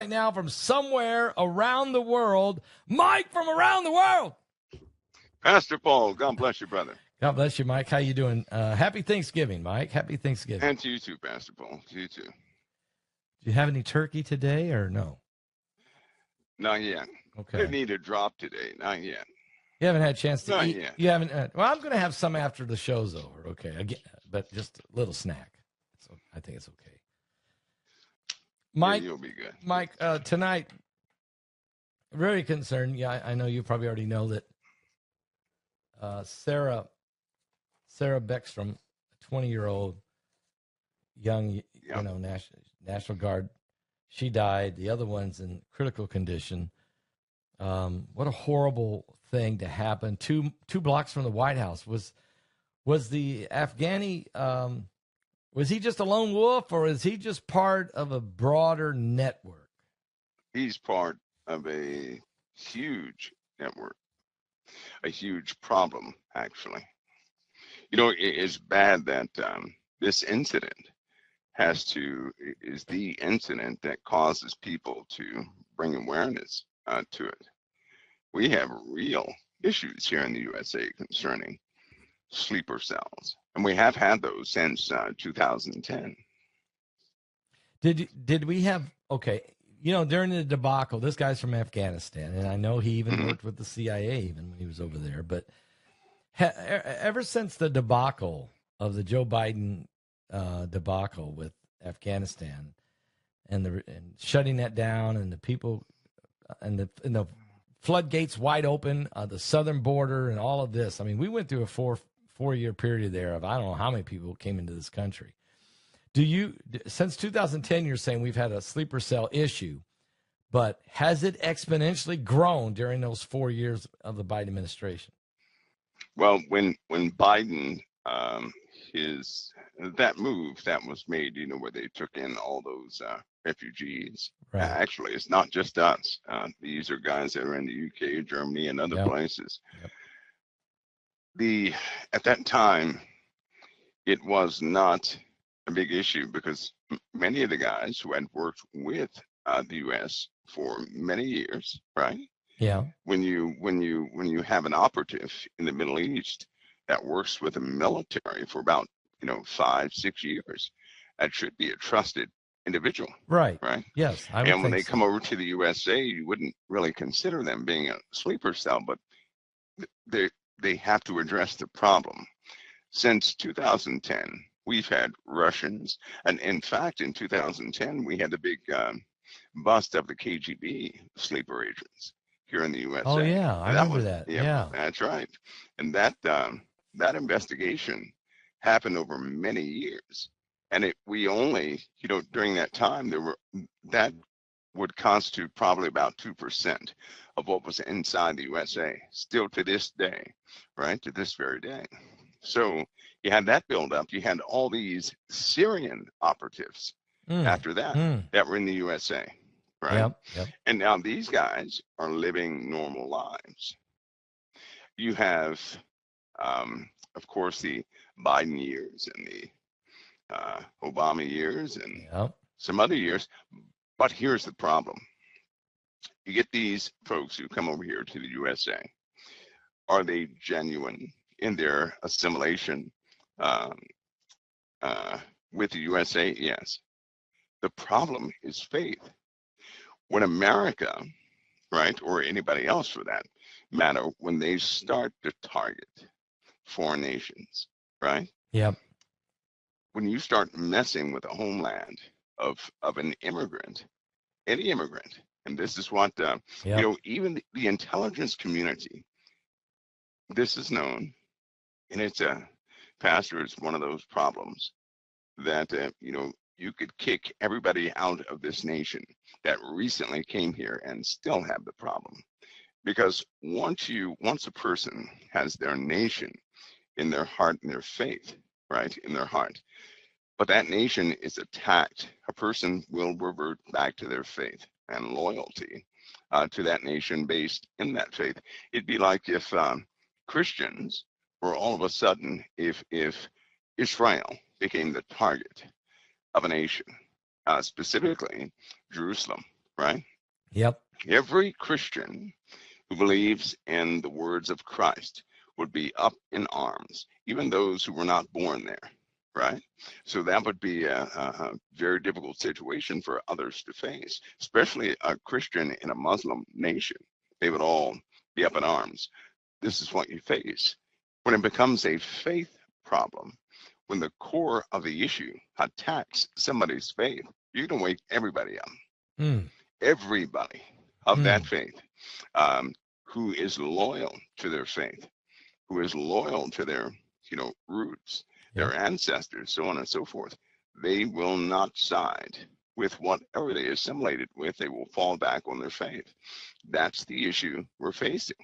Right now from somewhere around the world, Mike from around the world. Pastor Paul, God bless you, brother. God bless you, Mike. How you doing? Happy Thanksgiving, Mike. Happy Thanksgiving. And to you too, Pastor Paul. To you too. Do you have any turkey today or no? Not yet. Okay. Didn't need a drop today. Not yet. You haven't had a chance to Not eat. yet. You haven't. Well, I'm going to have some after the show's over. Okay, again, but just a little snack. So I think it's okay. Mike, yeah, you'll be good. Mike, tonight, very concerned. Yeah, I know you probably already know that. Sarah Beckstrom, a 20-year-old young, National Guard, she died. The other one's in critical condition. What a horrible thing to happen. Two blocks from the White House. Was the Afghani? Was he just a lone wolf, or is he just part of a broader network? He's part of a huge network, a huge problem, actually. It's bad that this incident is the incident that causes people to bring awareness to it. We have real issues here in the USA concerning sleeper cells, and we have had those since 2010. Did we have, okay, during the debacle, this guy's from Afghanistan, and I know he even worked with the CIA even when he was over there, but ever since the debacle of the Joe Biden debacle with Afghanistan and shutting that down, and the people and the floodgates wide open, the southern border and all of this. I mean, we went through a four-year period there of I don't know how many people came into this country. Since 2010, you're saying we've had a sleeper cell issue, but has it exponentially grown during those 4 years of the Biden administration? Well, when Biden, that move that was made, where they took in all those refugees. Right. Actually, it's not just us. These are guys that are in the UK, Germany, and other places. Yep. At that time, it was not a big issue because many of the guys who had worked with the U.S. for many years, right? Yeah. When you have an operative in the Middle East that works with the military for about 5-6 years, that should be a trusted individual. Right. Right. Yes. And when they come over to the USA, you wouldn't really consider them being a sleeper cell, but they have to address the problem. Since 2010, we've had Russians, and in fact, in 2010, we had the big bust of the KGB sleeper agents here in the USA. Oh yeah, I remember that. Yeah, that's right. And that investigation happened over many years, and we only, during that time, that would constitute probably about 2% of what was inside the USA, still to this day, right, to this very day. So you had that build up. You had all these Syrian operatives after that that were in the USA, right? Yep. And now these guys are living normal lives. You have, of course, the Biden years and the Obama years and some other years. But here's the problem. You get these folks who come over here to the USA. Are they genuine in their assimilation with the USA? Yes. The problem is faith. When America, right, or anybody else for that matter, when they start to target foreign nations, right? Yep. When you start messing with the homeland of an immigrant, any immigrant, and this is what, even the intelligence community, this is known, and it's Pastor, it's one of those problems that, you could kick everybody out of this nation that recently came here and still have the problem. Because once a person has their nation in their heart and their faith, right, in their heart, but that nation is attacked, a person will revert back to their faith and loyalty to that nation based in that faith. It'd be like if Christians were all of a sudden, if Israel became the target of a nation, specifically Jerusalem, right? Yep. Every Christian who believes in the words of Christ would be up in arms, even those who were not born there, right? So that would be a very difficult situation for others to face, especially a Christian in a Muslim nation. They would all be up in arms. This is what you face. When it becomes a faith problem, when the core of the issue attacks somebody's faith, you're going to wake everybody up. Everybody of that faith, who is loyal to their faith, who is loyal to their, roots, their ancestors, so on and so forth. They will not side with whatever they assimilated with. They will fall back on their faith. That's the issue we're facing.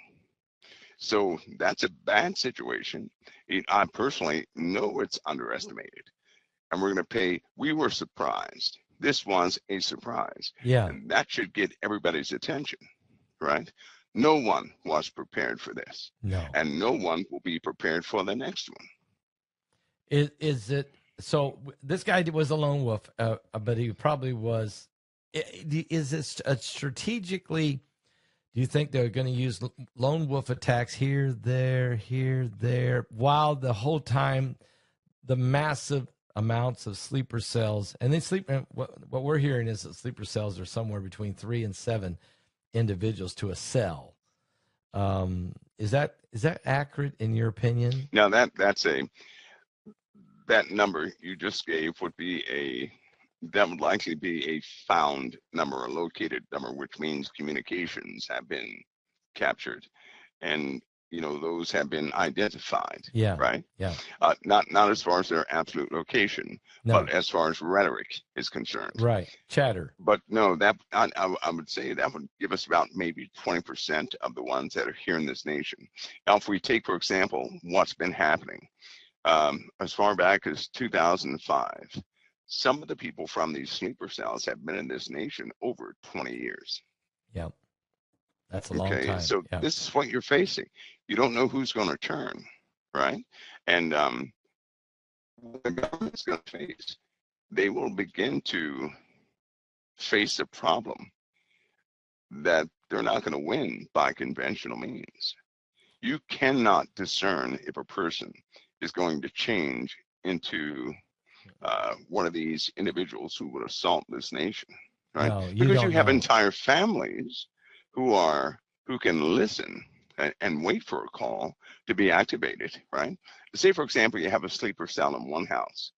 So that's a bad situation. I personally know it's underestimated. And we're going to pay. We were surprised. This was a surprise. Yeah. And that should get everybody's attention, right? No one was prepared for this. No. And no one will be prepared for the next one. Is it, so this guy was a lone wolf, but he probably was, is it strategically, do you think they're going to use lone wolf attacks here, there, while the whole time the massive amounts of sleeper cells, and they sleep, what we're hearing is that sleeper cells are somewhere between 3 and 7 individuals to a cell. Is that accurate in your opinion? Now that number you just gave would would likely be a found number, a located number, which means communications have been captured, and those have been identified. Yeah. Right. Yeah. Not as far as their absolute location, but as far as rhetoric is concerned. Right. Chatter. But no, that I would say that would give us about maybe 20% of the ones that are here in this nation. Now, if we take, for example, what's been happening as far back as 2005, some of the people from these sleeper cells have been in this nation over 20 years. Yep. That's a long time. So this is what you're facing. You don't know who's going to turn, right? And the government's going to face, they will begin to face a problem that they're not going to win by conventional means. You cannot discern if a person is going to change into one of these individuals who would assault this nation, right? No, because you have entire families who can listen and wait for a call to be activated, right? Say, for example, you have a sleeper cell in one house.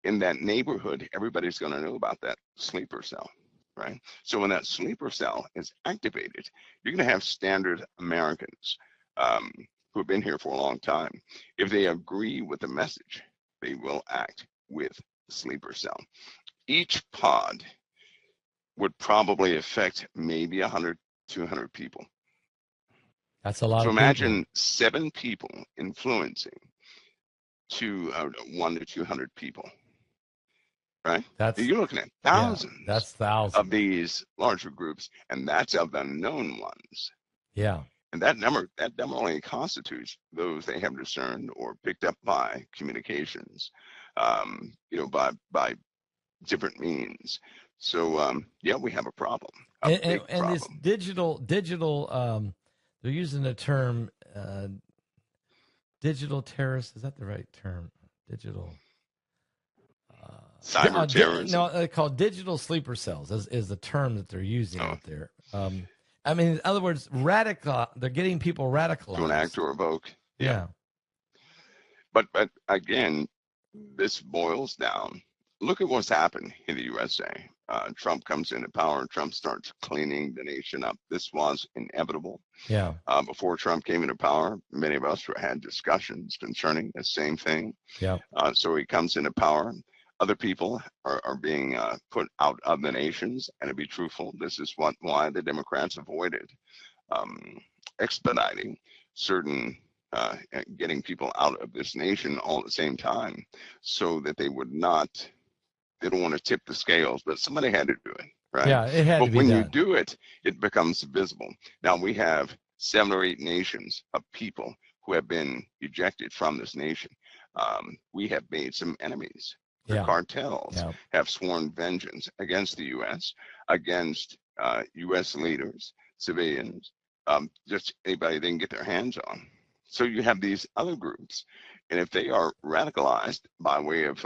In that neighborhood, everybody's going to know about that sleeper cell, right? So when that sleeper cell is activated, you're going to have standard Americans who have been here for a long time. If they agree with the message, they will act with the sleeper cell. Each pod would probably affect maybe 100, 200 people. That's a lot of people. So imagine 7 people influencing 1 to 200 people, right? You're looking at thousands. Yeah, that's thousands of these larger groups, and that's of the known ones. Yeah. And that number only constitutes those they have discerned or picked up by communications, by different means. So we have a problem. And this digital, they're using the term digital terrorist. Is that the right term? Digital. Cyber terrorism. No, they're called digital sleeper cells is the term that they're using out there. I mean, in other words, they're getting people radicalized. To enact or evoke. Yeah. But again, this boils down. Look at what's happened in the USA. Trump comes into power. Trump starts cleaning the nation up. This was inevitable. Yeah. Before Trump came into power, many of us had discussions concerning the same thing. Yeah. So he comes into power. Other people are being put out of the nations. And to be truthful, this is why the Democrats avoided expediting certain getting people out of this nation all at the same time, so that they would not. They don't want to tip the scales, but somebody had to do it, right? Yeah, it had to be done. But when you do it, it becomes visible. Now we have 7 or 8 nations of people who have been ejected from this nation. We have made some enemies. The cartels have sworn vengeance against the U.S., against U.S. leaders, civilians, just anybody they can get their hands on. So you have these other groups, and if they are radicalized by way of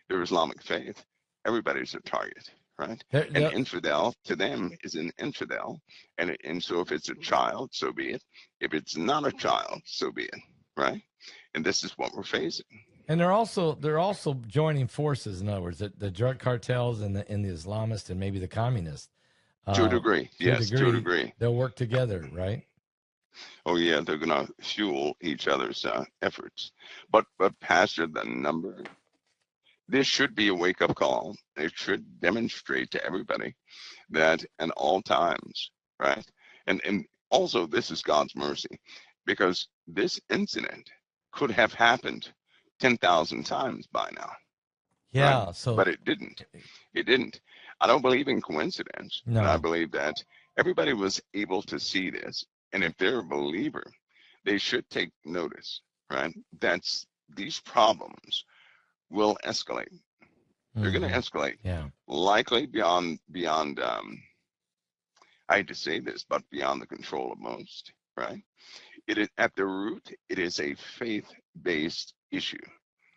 their Islamic faith, everybody's a target, right? An infidel to them is an infidel, and so if it's a child, so be it. If it's not a child, so be it, right? And this is what we're facing. And they're also joining forces. In other words, the drug cartels and the Islamists and maybe the communists. To a degree, yes, to a degree. They'll work together, right? Oh yeah, they're going to fuel each other's efforts. But Pastor, the number, this should be a wake-up call. It should demonstrate to everybody that at all times, right? And also, this is God's mercy, because this incident could have happened 10,000 times by now. Yeah, right? so But it didn't. It didn't. I don't believe in coincidence. No. And I believe that everybody was able to see this. And if they're a believer, they should take notice, right? That's these problems will escalate. They're going to escalate. Yeah. Likely beyond I hate to say this, but beyond the control of most, right? It is at the root, it is a faith-based issue.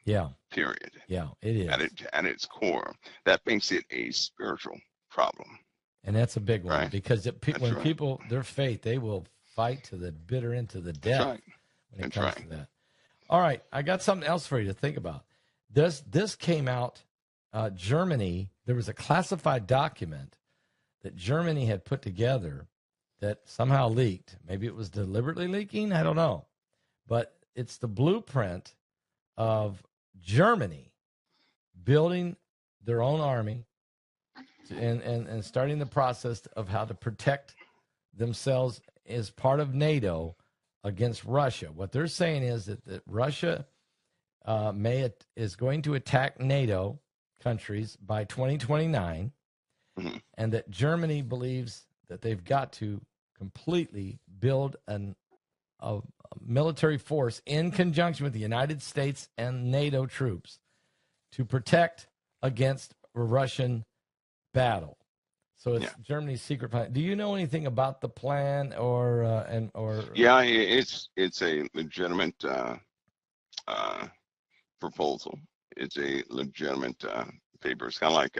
Yeah. Period. Yeah, it is. At its core, that makes it a spiritual problem. And that's a big one, right? because when right. people, their faith, they will fight to the bitter end, to the death right. when it That's comes right. to that. All right, I got something else for you to think about. This came out, Germany, there was a classified document that Germany had put together that somehow leaked. Maybe it was deliberately leaking, I don't know. But it's the blueprint of Germany building their own army and starting the process of how to protect themselves as part of NATO against Russia. What they're saying is that Russia is going to attack NATO countries by 2029, and that Germany believes that they've got to completely build a military force in conjunction with the United States and NATO troops to protect against a Russian battle. So it's Germany's secret plan. Do you know anything about the plan or? Yeah, it's a legitimate proposal. It's a legitimate paper. It's kind of like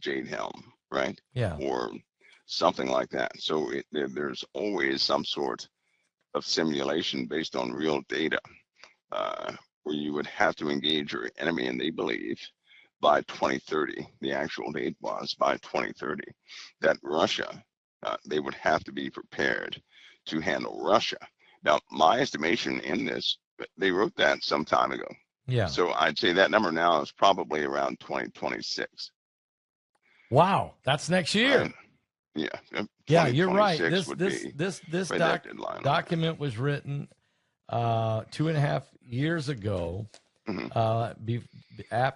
Jade Helm, right? Yeah. Or something like that. So there's always some sort of simulation based on real data, where you would have to engage your enemy, and they believe by 2030, the actual date was by 2030, that Russia, they would have to be prepared to handle Russia. Now, my estimation in this, they wrote that some time ago. Yeah. So I'd say that number now is probably around 2026. Wow, that's next year. Right? Yeah. Yeah, you're right. This document was written 2.5 years ago,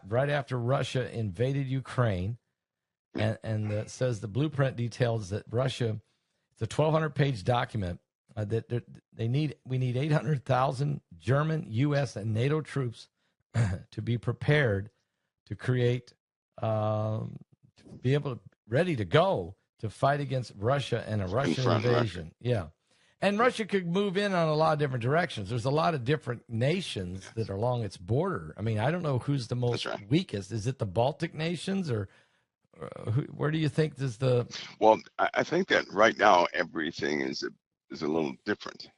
right after Russia invaded Ukraine, and it says the blueprint details that Russia. It's a 1,200-page document that we need 800,000 German, U.S., and NATO troops to be prepared to create, to be ready to go to fight against Russia and a Russian invasion. Yeah. And Russia could move in on a lot of different directions. There's a lot of different nations that are along its border. I mean, I don't know who's the most weakest. Is it the Baltic nations, or where do you think is the? Well, I think that right now everything is a little different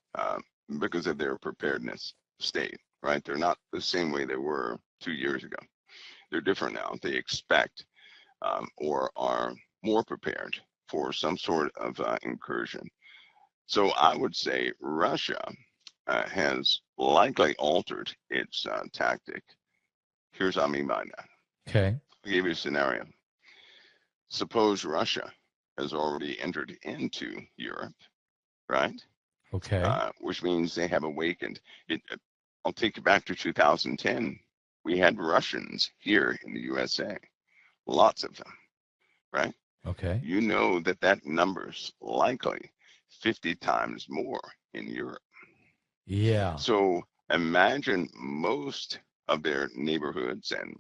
because of their preparedness state, right? They're not the same way they were 2 years ago. They're different now. They expect or are more prepared for some sort of incursion. So I would say Russia has likely altered its tactic. Here's what I mean by that. Okay. I'll give you a scenario. Suppose Russia has already entered into Europe, right? Okay. Which means they have awakened. I'll take you back to 2010. We had Russians here in the USA, lots of them, right? Okay. You know that number's likely 50 times more in Europe. Yeah. So imagine most of their neighborhoods and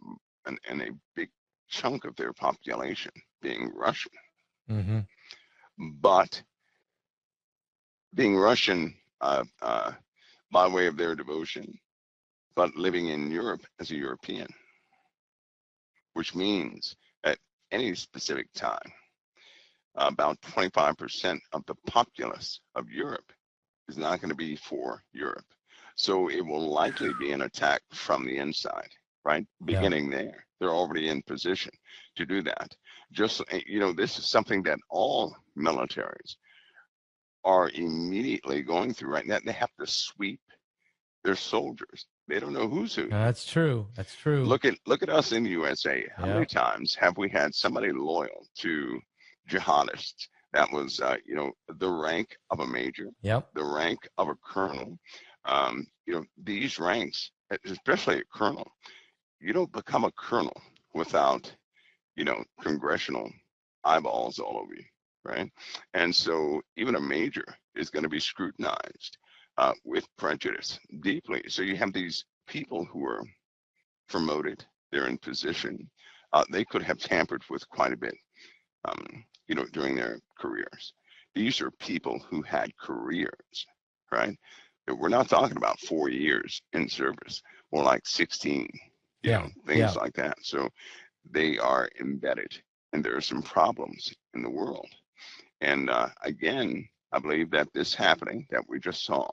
a big chunk of their population being Russian. but being Russian by way of their devotion, but living in Europe as a European, which means at any specific time, about 25% of the populace of Europe is not going to be for Europe. So it will likely be an attack from the inside, right? Beginning there. They're already in position to do that. Just, this is something that all militaries are immediately going through right now. They have to sweep their soldiers. They don't know who's who. That's true. That's true. Look at us in the USA. How many times have we had somebody loyal to jihadists? That was, the rank of a major, the rank of a colonel. These ranks, especially a colonel, you don't become a colonel without, congressional eyeballs all over you, right? And so even a major is going to be scrutinized with prejudice deeply. So you have these people who are promoted, they're in position. They could have tampered with quite a bit, during their careers. These are people who had careers, right? We're not talking about 4 years in service, more like 16, things like that. So they are embedded, and there are some problems in the world. And again, I believe that this happening that we just saw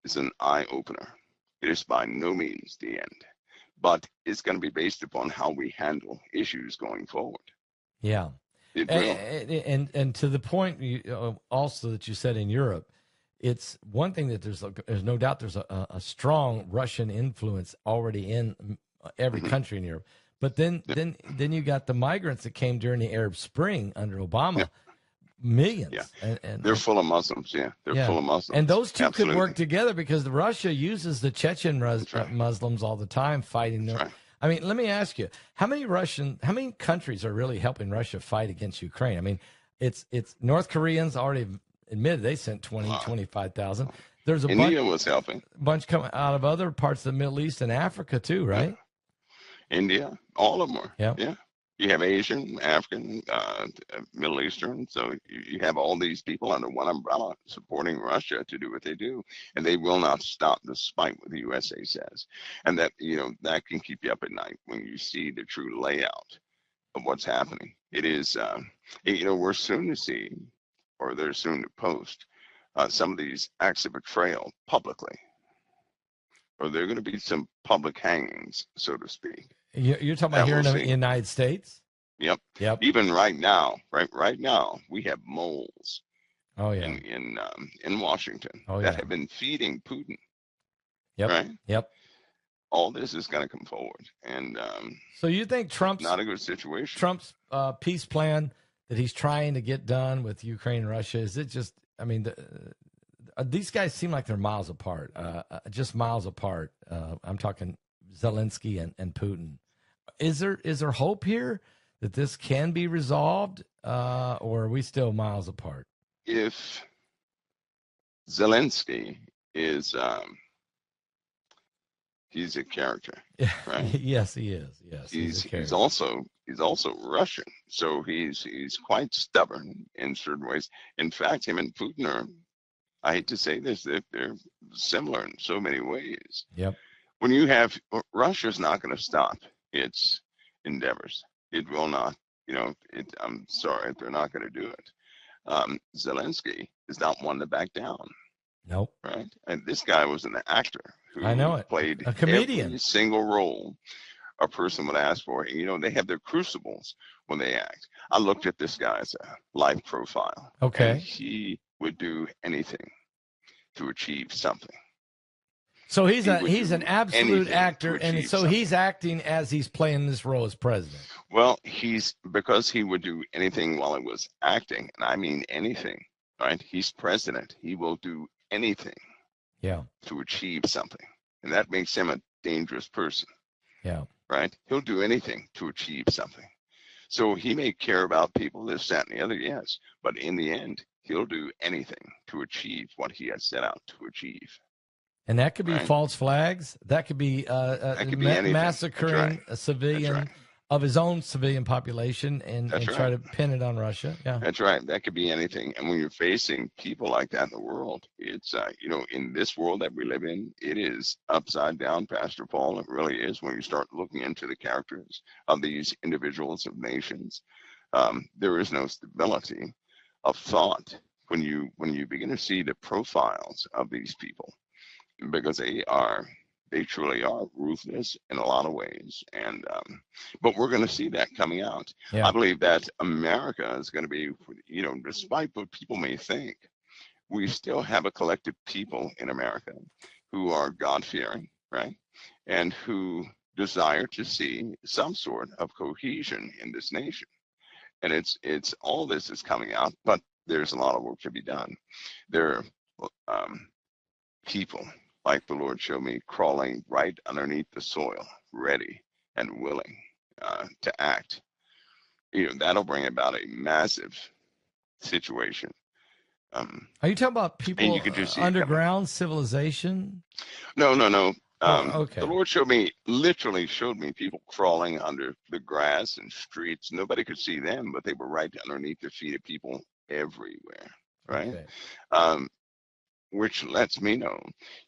is an eye-opener. It is by no means the end, but it's going to be based upon how we handle issues going forward. Yeah. It will. And to the point also that you said in Europe, it's one thing that there's no doubt there's a strong Russian influence already in every country in Europe. But then you got the migrants that came during the Arab Spring under Obama, millions. Yeah. And they're full of Muslims. They're full of Muslims. And those two could work together because Russia uses the Chechen Muslims all the time fighting them. Right. I mean, let me ask you, how many countries are really helping Russia fight against Ukraine? I mean, it's North Koreans already admitted they sent 25,000. There's India was helping. Bunch coming out of other parts of the Middle East and Africa too, right? India, all of them are. Yeah. You have Asian, African, Middle Eastern. So you have all these people under one umbrella supporting Russia to do what they do. And they will not stop despite what the USA says. And that, that can keep you up at night when you see the true layout of what's happening. It is, we're soon to see, or they're soon to post, some of these acts of betrayal publicly. Or there are going to be some public hangings, so to speak. You're talking about here in the United States? Yep. Even right now, right now, we have moles. Oh yeah. In Washington that have been feeding Putin. Yep. Right. Yep. All this is going to come forward, and so you think Trump's not a good situation? Trump's peace plan that he's trying to get done with Ukraine and Russia, is it just? I mean, these guys seem like they're miles apart, just miles apart. I'm talking Zelensky and Putin. Is there hope here that this can be resolved, or are we still miles apart? If Zelensky is, he's a character, right? Yes, he is. Yes, he's also Russian, so he's quite stubborn in certain ways. In fact, him and Putin are, I hate to say this, they're similar in so many ways. Yep. When you have, Russia's not going to stop its endeavors. It will not. I'm sorry, they're not going to do it. Zelensky is not one to back down. Nope. Right? And this guy was an actor who played a comedian. Every single role a person would ask for. They have their crucibles when they act. I looked at this guy's life profile. Okay. And he would do anything to achieve something. So he's an absolute actor, and so he's acting as he's playing this role as president. Well, because he would do anything while he was acting, and I mean anything, right? He's president. He will do anything to achieve something, and that makes him a dangerous person. Yeah. Right? He'll do anything to achieve something. So he may care about people, this, that, and the other, yes, but in the end, he'll do anything to achieve what he has set out to achieve. And that could be false flags. That could be, that could be massacring a civilian of his own civilian population and That's try right. to pin it on Russia. Yeah. That's right. That could be anything. And when you're facing people like that in the world, it's, in this world that we live in, it is upside down, Pastor Paul. It really is when you start looking into the characters of these individuals of nations. There is no stability of thought when you begin to see the profiles of these people, because they truly are ruthless in a lot of ways. And but we're going to see that coming out. Yeah. I believe that America is going to be, despite what people may think, we still have a collective people in America who are God-fearing, right, and who desire to see some sort of cohesion in this nation. And it's all this is coming out, but there's a lot of work to be done. There are people, like the Lord showed me, crawling right underneath the soil, ready and willing to act. That'll bring about a massive situation. Are you talking about And people you can just see it coming. underground civilization? No, no, no. Oh, The okay. Lord literally showed me people crawling under the grass and streets. Nobody could see them, but they were right underneath the feet of people everywhere, right? Okay. Um, which lets me know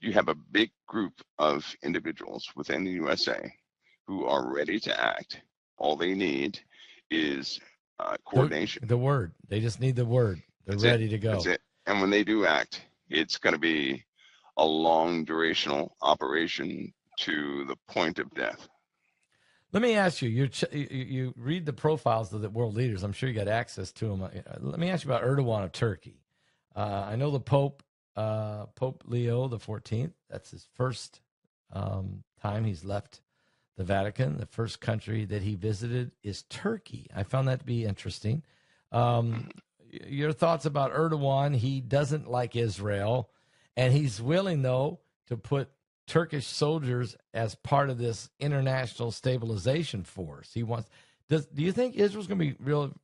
you have a big group of individuals within the USA who are ready to act. All they need is coordination. The word. They just need the word. They're That's it. ready to go. That's it. And when they do act, it's going to be a long durational operation to the point of death. Let me ask you. You read the profiles of the world leaders. I'm sure you got access to them. Let me ask you about Erdogan of Turkey. I know the Pope, Pope Leo the 14th. That's his first time he's left the Vatican. The first country that he visited is Turkey. I found that to be interesting. Your thoughts about Erdogan? He doesn't like Israel, and he's willing, though, to put Turkish soldiers as part of this international stabilization force. He wants. Do you think Israel's going to be real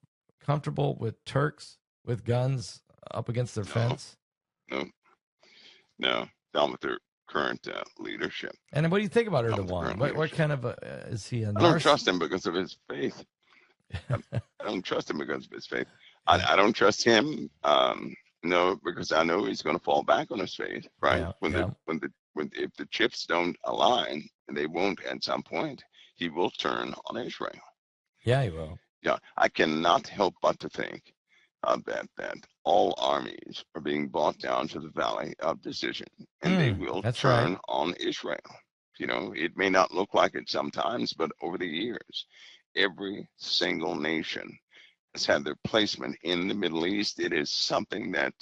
comfortable with Turks with guns up against their fence? No, down with their current leadership. And what do you think about Erdogan? What kind of is he a narcissist? I don't trust him because of his faith. I don't trust him because of his faith. I don't trust him. No, because I know he's going to fall back on his faith, right? If the chips don't align, and they won't at some point, he will turn on Israel. Yeah, he will. Yeah, I cannot help but to think that all armies are being brought down to the valley of decision, and they will turn on Israel. It may not look like it sometimes, but over the years, every single nation has had their placement in the Middle East. It is something that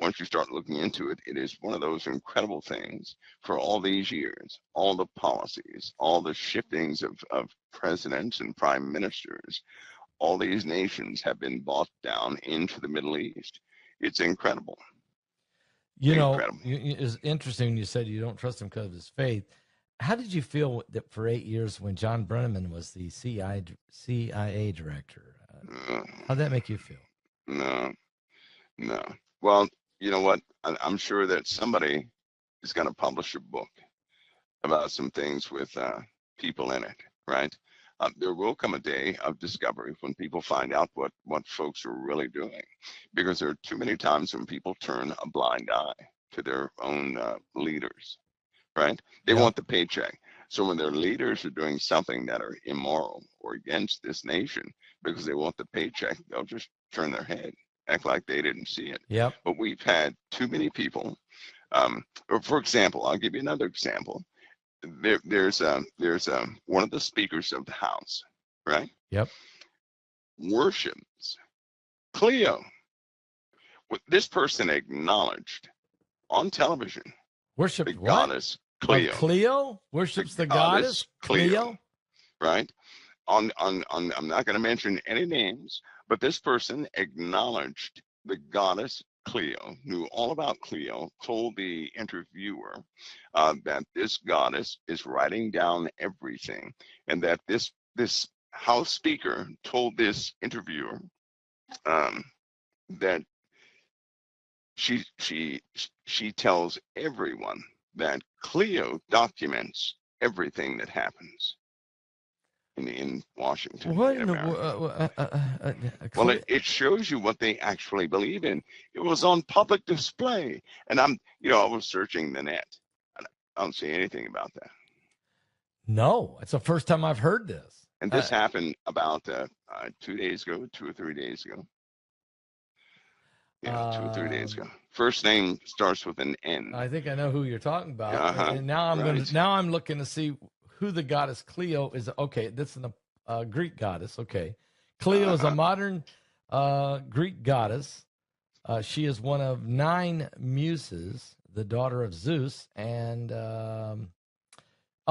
once you start looking into it, it is one of those incredible things. For all these years, all the policies, all the shiftings of presidents and prime ministers, all these nations have been brought down into the Middle East. It's incredible. It's interesting when you said you don't trust him because of his faith. How did you feel that for 8 years when John Brenneman was the CIA director? How'd that make you feel? No. Well, you know what? I'm sure that somebody is going to publish a book about some things with people in it, right? There will come a day of discovery when people find out what folks are really doing, because there are too many times when people turn a blind eye to their own leaders, right? They want the paycheck. So when their leaders are doing something that are immoral or against this nation because they want the paycheck, they'll just turn their head, act like they didn't see it. Yep. But we've had too many people. Or for example, I'll give you another example. There's one of the speakers of the House, right? Yep. Worships Cleo. This person acknowledged on television worshipped the goddess Cleo. Cleo worships the goddess Cleo, right? I'm not going to mention any names, but this person acknowledged the goddess Cleo, knew all about Cleo, told the interviewer that this goddess is writing down everything, and that this House speaker told this interviewer that she tells everyone that Cleo documents everything that happens. in Washington, What in in the America. Well, world? it shows you what they actually believe in. It was on public display, and I was searching the net. I don't see anything about that. No, it's the first time I've heard this. And this happened about 2 days ago, 2 or 3 days ago. Yeah, 2 or 3 days ago. First name starts with an N. I think I know who you're talking about. Uh-huh. And now Right. I'm looking to see who the goddess Clio is. Okay, this is a Greek goddess. Okay, Clio is a modern Greek goddess. She is one of 9 muses, the daughter of Zeus, and of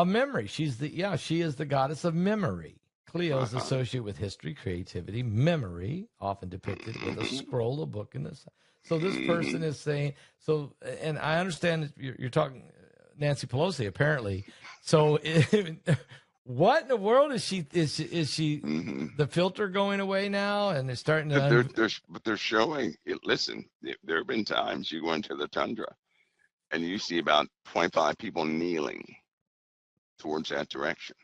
memory. She is the goddess of memory. Clio is associated with history, creativity, memory, often depicted with a scroll, a book, and this. So this person is saying so, and I understand that you're talking Nancy Pelosi apparently. So, what in the world is she? Is she the filter going away now, and they're starting to? But they're showing it. Listen, there have been times you go into the tundra, and you see about 25 people kneeling towards that direction.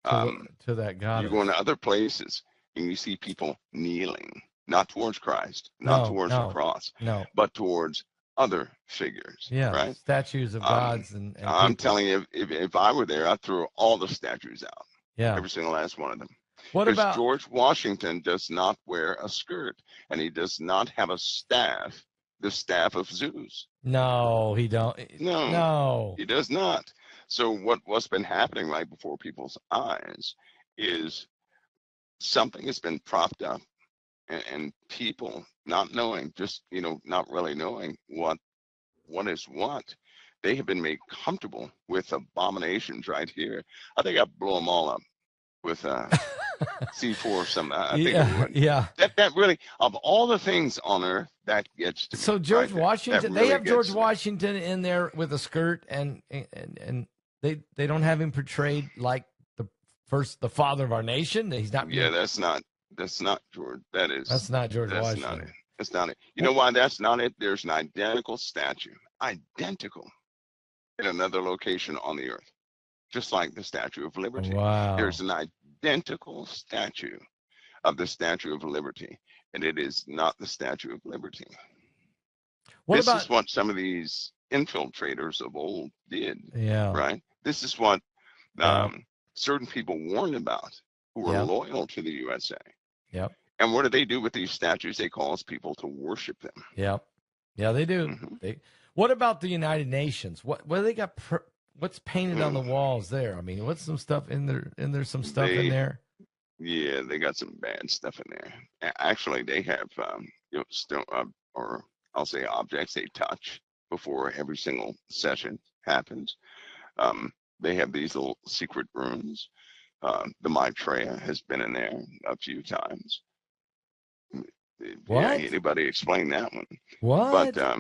To that goddess. You go into other places and you see people kneeling, not towards Christ, not towards the cross, but towards other figures. Yeah, right? Statues of gods and I'm people. telling you, if I were there, I'd throw all the statues out. Yeah, every single last one of them. What about George Washington does not wear a skirt, and he does not have a staff, the staff of Zeus. No, he don't. No, he does not. So what's been happening right before people's eyes is something has been propped up, and people not knowing, not really knowing what is what. They have been made comfortable with abominations right here. I think I blow them all up with C4 or something. I think it would. Yeah. That really, of all the things on earth, that gets to me. So George Washington, really they have George Washington in there with a skirt, and they don't have him portrayed like the father of our nation. He's not. Yeah, that's not George. That's not George Washington. Not it. That's not it. You know why that's not it? There's an identical statue, identical, in another location on the earth, just like the Statue of Liberty. Wow. There's an identical statue of the Statue of Liberty, and it is not the Statue of Liberty. This is what some of these infiltrators of old did. Yeah. Right? This is what certain people warned about who were loyal to the USA. Yep. And what do they do with these statues? They cause people to worship them. Yep. Yeah, they do. Mm-hmm. What about the United Nations? What they got? What's painted on the walls there? I mean, what's some stuff in there? And there's some stuff in there. Yeah, they got some bad stuff in there. Actually, they have or I'll say objects they touch before every single session happens. They have these little secret rooms. The Maitreya has been in there a few times. What? Yeah, anybody explain that one? What? But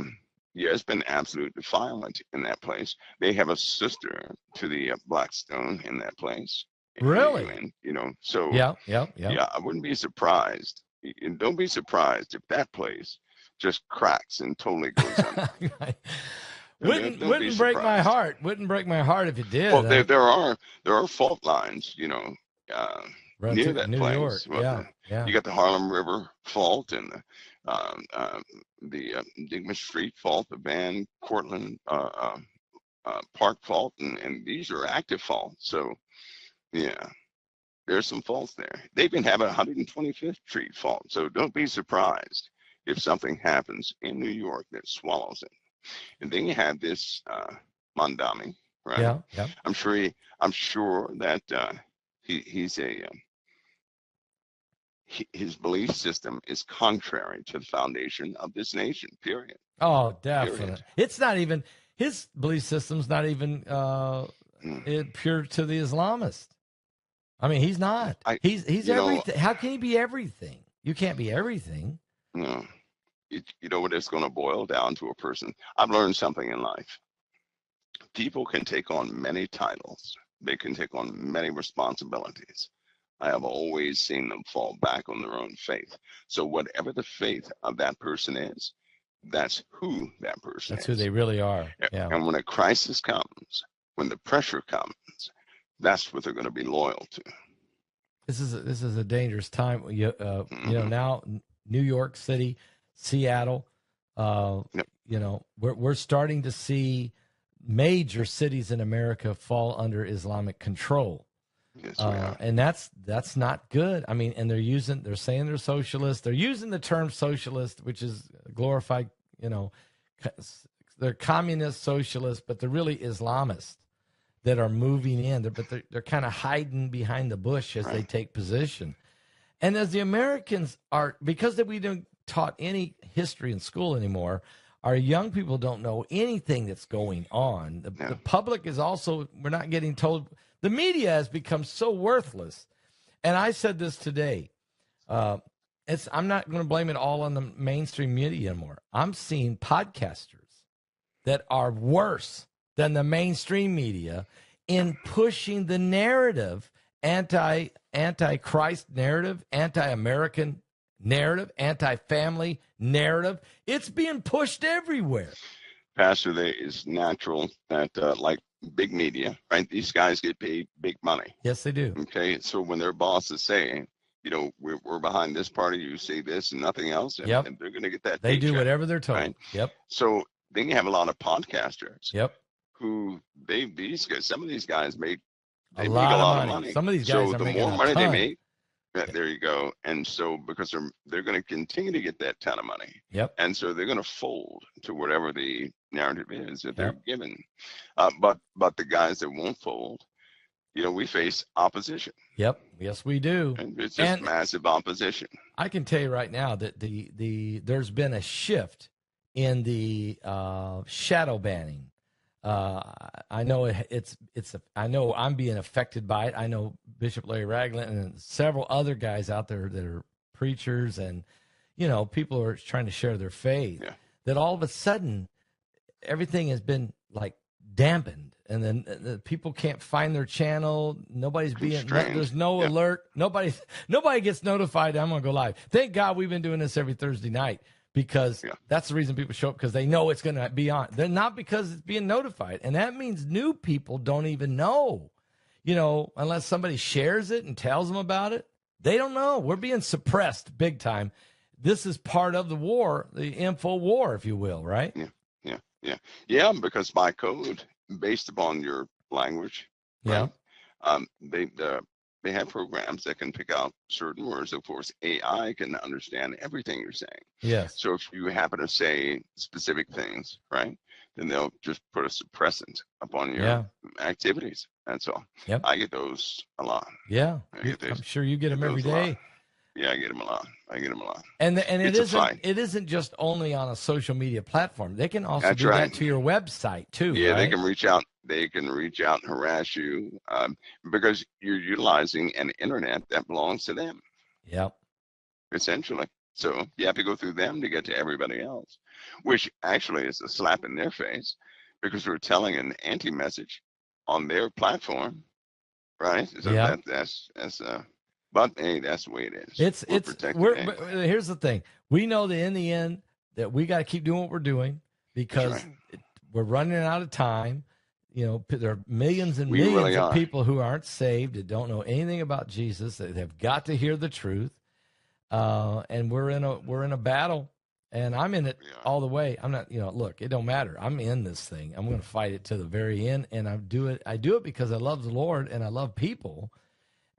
it's been absolute defilement in that place. They have a sister to the Blackstone in that place. Really? So yeah. I wouldn't be surprised. And don't be surprised if that place just cracks and totally goes under. Wouldn't break my heart. Wouldn't break my heart if it did. Well, there are fault lines, near that New place. York. You got the Harlem River fault and the Digman Street fault, the Van Cortlandt Park fault, and these are active faults. So, yeah, there's some faults there. They even have a 125th Street fault. So don't be surprised if something happens in New York that swallows it. And then you have this Mondami, right? Yeah. I'm sure that he's his belief system is contrary to the foundation of this nation. Period. Oh, definitely. Period. It's not even his belief system's not even pure to the Islamist. I mean, he's not. He's everything. How can he be everything? You can't be everything. No. You know what it's going to boil down to a person. I've learned something in life. People can take on many titles. They can take on many responsibilities. I have always seen them fall back on their own faith. So whatever the faith of that person is, that's who that person is. That's who they really are. Yeah. And when a crisis comes, when the pressure comes, that's what they're going to be loyal to. This is a dangerous time. Mm-hmm. Now New York City, Seattle, Yep. we're starting to see major cities in America fall under Islamic control. Yes, we are. And that's not good. I mean, and they're saying they're socialist. They're using the term socialist, which is glorified, they're communist socialists, but they're really Islamists that are moving in. They're kind of hiding behind the bush as they Right. take position. And as the Americans are, because we don't taught any history in school anymore, our young people don't know anything that's going on. The public is also, we're not getting told. The media has become so worthless. And I said this today. I'm not going to blame it all on the mainstream media anymore. I'm seeing podcasters that are worse than the mainstream media in pushing the narrative, anti-Christ narrative, anti-American narrative, anti-family narrative. It's being pushed everywhere. Pastor, it's natural that like big media, right? These guys get paid big money. Yes, they do. Okay, so when their boss is saying, we're behind this party, you say this and nothing else, and they're going to get that. They paycheck, do whatever they're told. Right? Yep. So then you have a lot of podcasters. Yep. Who some of these guys make a lot of money. Some of these guys so are the making more money they make, Yep. There you go. And so because they're going to continue to get that ton of money. Yep. And so they're going to fold to whatever the narrative is that they're Yep. given. But the guys that won't fold, we face opposition. Yep. Yes, we do. And it's just massive opposition. I can tell you right now that there's been a shift in the shadow banning. I know I know I'm being affected by it. I know Bishop Larry Ragland and several other guys out there that are preachers and, people are trying to share their faith. Yeah. That all of a sudden everything has been like dampened, and then the people can't find their channel. Nobody's there's no alert. Nobody gets notified. I'm going to go live. Thank God we've been doing this every Thursday night. Because that's the reason people show up, because they know it's going to be on. They're not because it's being notified. And that means new people don't even know, unless somebody shares it and tells them about it. They don't know. We're being suppressed big time. This is part of the war, the info war, if you will, right? Yeah, because by code, based upon your language, right? They have programs that can pick out certain words. Of course, AI can understand everything you're saying. Yes. So if you happen to say specific things, right, then they'll just put a suppressant upon your activities. That's all. Yep. I get those a lot. Yeah. I'm sure you get them every day. Yeah, I get them a lot. And it isn't just only on a social media platform. They can also do that to your website too. Yeah, right? They can reach out. They can reach out and harass you because you're utilizing an internet that belongs to them. Yep. Essentially. So you have to go through them to get to everybody else, which actually is a slap in their face because we're telling an anti-message on their platform, right? So but hey, that's the way it is. Here's the thing. We know that in the end that we got to keep doing what we're doing because we're running out of time. There are millions and millions of people who aren't saved, that don't know anything about Jesus, that have got to hear the truth. And we're in a battle, and I'm in it all the way. I'm not, look, it don't matter. I'm in this thing. I'm going to fight it to the very end, and I do it because I love the Lord and I love people.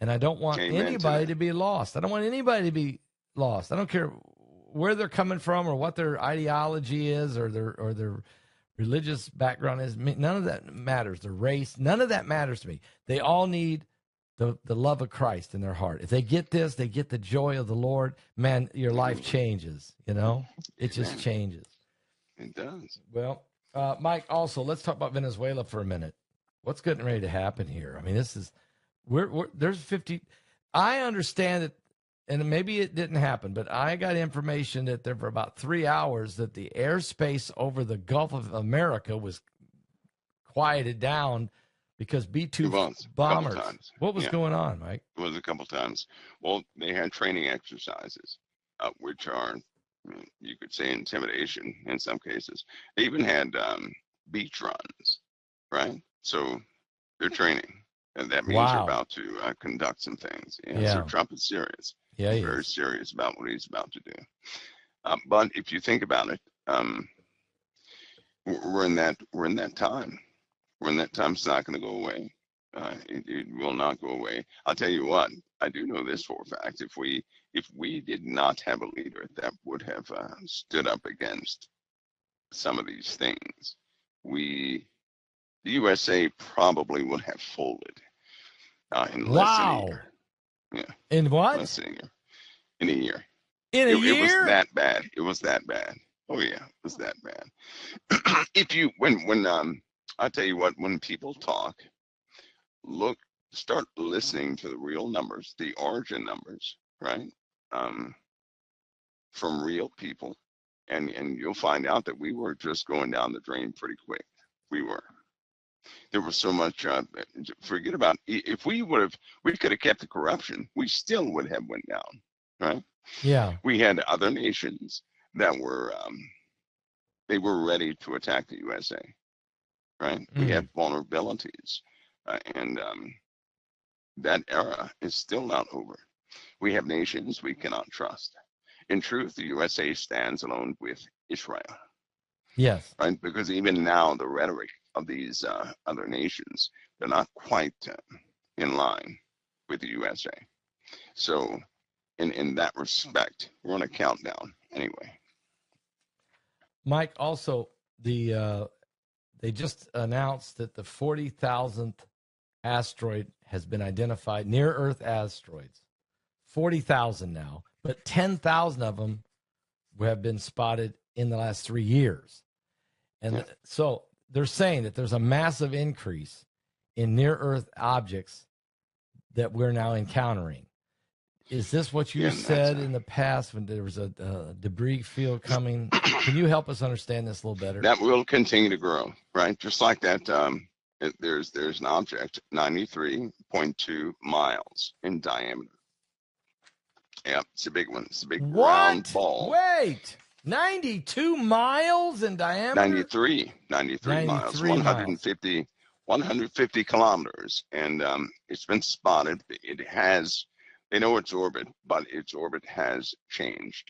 And I don't want anybody to be lost. I don't want anybody to be lost. I don't care where they're coming from or what their ideology is or their religious background is. None of that matters. Their race, none of that matters to me. They all need the love of Christ in their heart. If they get this, they get the joy of the Lord. Man, your life changes. It just changes. It does. Well, Mike, also let's talk about Venezuela for a minute. What's getting ready to happen here? I mean, this is. There's 50. I understand that, and maybe it didn't happen, but I got information that there for about 3 hours that the airspace over the Gulf of America was quieted down because B-2 bombers. What was going on, Mike? It was a couple times. Well, they had training exercises, which are, you could say, intimidation in some cases. They even had beach runs, right? So they're training. And that means they're Wow. about to conduct some things. Yeah, Yeah. so Trump is serious. Yeah, He's he very is. serious about what he's about to do. But if you think about it, we're in that time. We're in that time. It's not going to go away. It will not go away. I'll tell you what. I do know this for a fact. If we did not have a leader that would have stood up against some of these things, the USA probably would have folded in less than a Wow. year. Yeah, In what? less than a year. In a year. In a It was year? that bad. It was that bad. Oh yeah, it was that bad. If you when I tell you what, when people talk, look, start listening to the real numbers, the origin numbers, right? Um, from real people, and you'll find out that we were just going down the drain pretty quick. We were. There was so much. Forget about if we could have kept the corruption. We still would have went down, right? Yeah. We had other nations that were they were ready to attack the USA, right? We had vulnerabilities, and that era is still not over. We have nations we cannot trust. In truth, the USA stands alone with Israel, Yes. right? Because even now, the rhetoric of these other nations, they're not quite in line with the USA. So, in that respect, we're on a countdown anyway. Mike, also they just announced that the 40,000th asteroid has been identified, near Earth asteroids. 40,000 now, but 10,000 of them have been spotted in the last 3 years. And so they're saying that there's a massive increase in near Earth objects that we're now encountering. Is this what you said in the past when there was a debris field coming? Can you help us understand this a little better? That will continue to grow, right? Just like that, there's an object 93.2 miles in diameter. Yeah, it's a big one. It's a big round ball. Wait, 92 miles in diameter? 93 miles, 150 kilometers. And it's been spotted. They know its orbit, but its orbit has changed,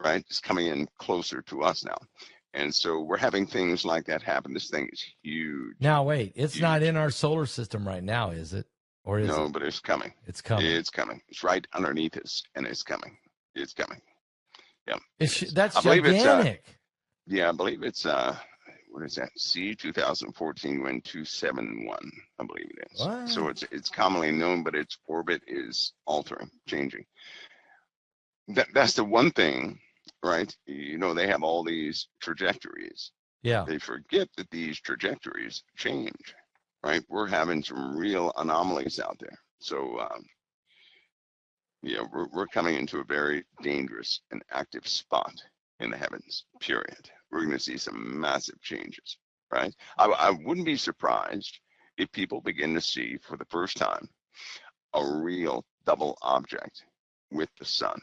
right? It's coming in closer to us now. And so we're having things like that happen. This thing is huge. Now, wait, it's not in our solar system right now, is it? Or is No, it? but it's coming. It's coming. It's coming. It's right underneath us, and it's coming. It's coming. Yeah. That's gigantic. I believe it's what is that? C 2014 Wind 271. I believe it is. What? So it's commonly known, but its orbit is changing. That's the one thing, right? You know, they have all these trajectories. Yeah. They forget that these trajectories change, right? We're having some real anomalies out there. So we're coming into a very dangerous and active spot in the heavens, period. We're going to see some massive changes, right? I wouldn't be surprised if people begin to see for the first time a real double object with the sun.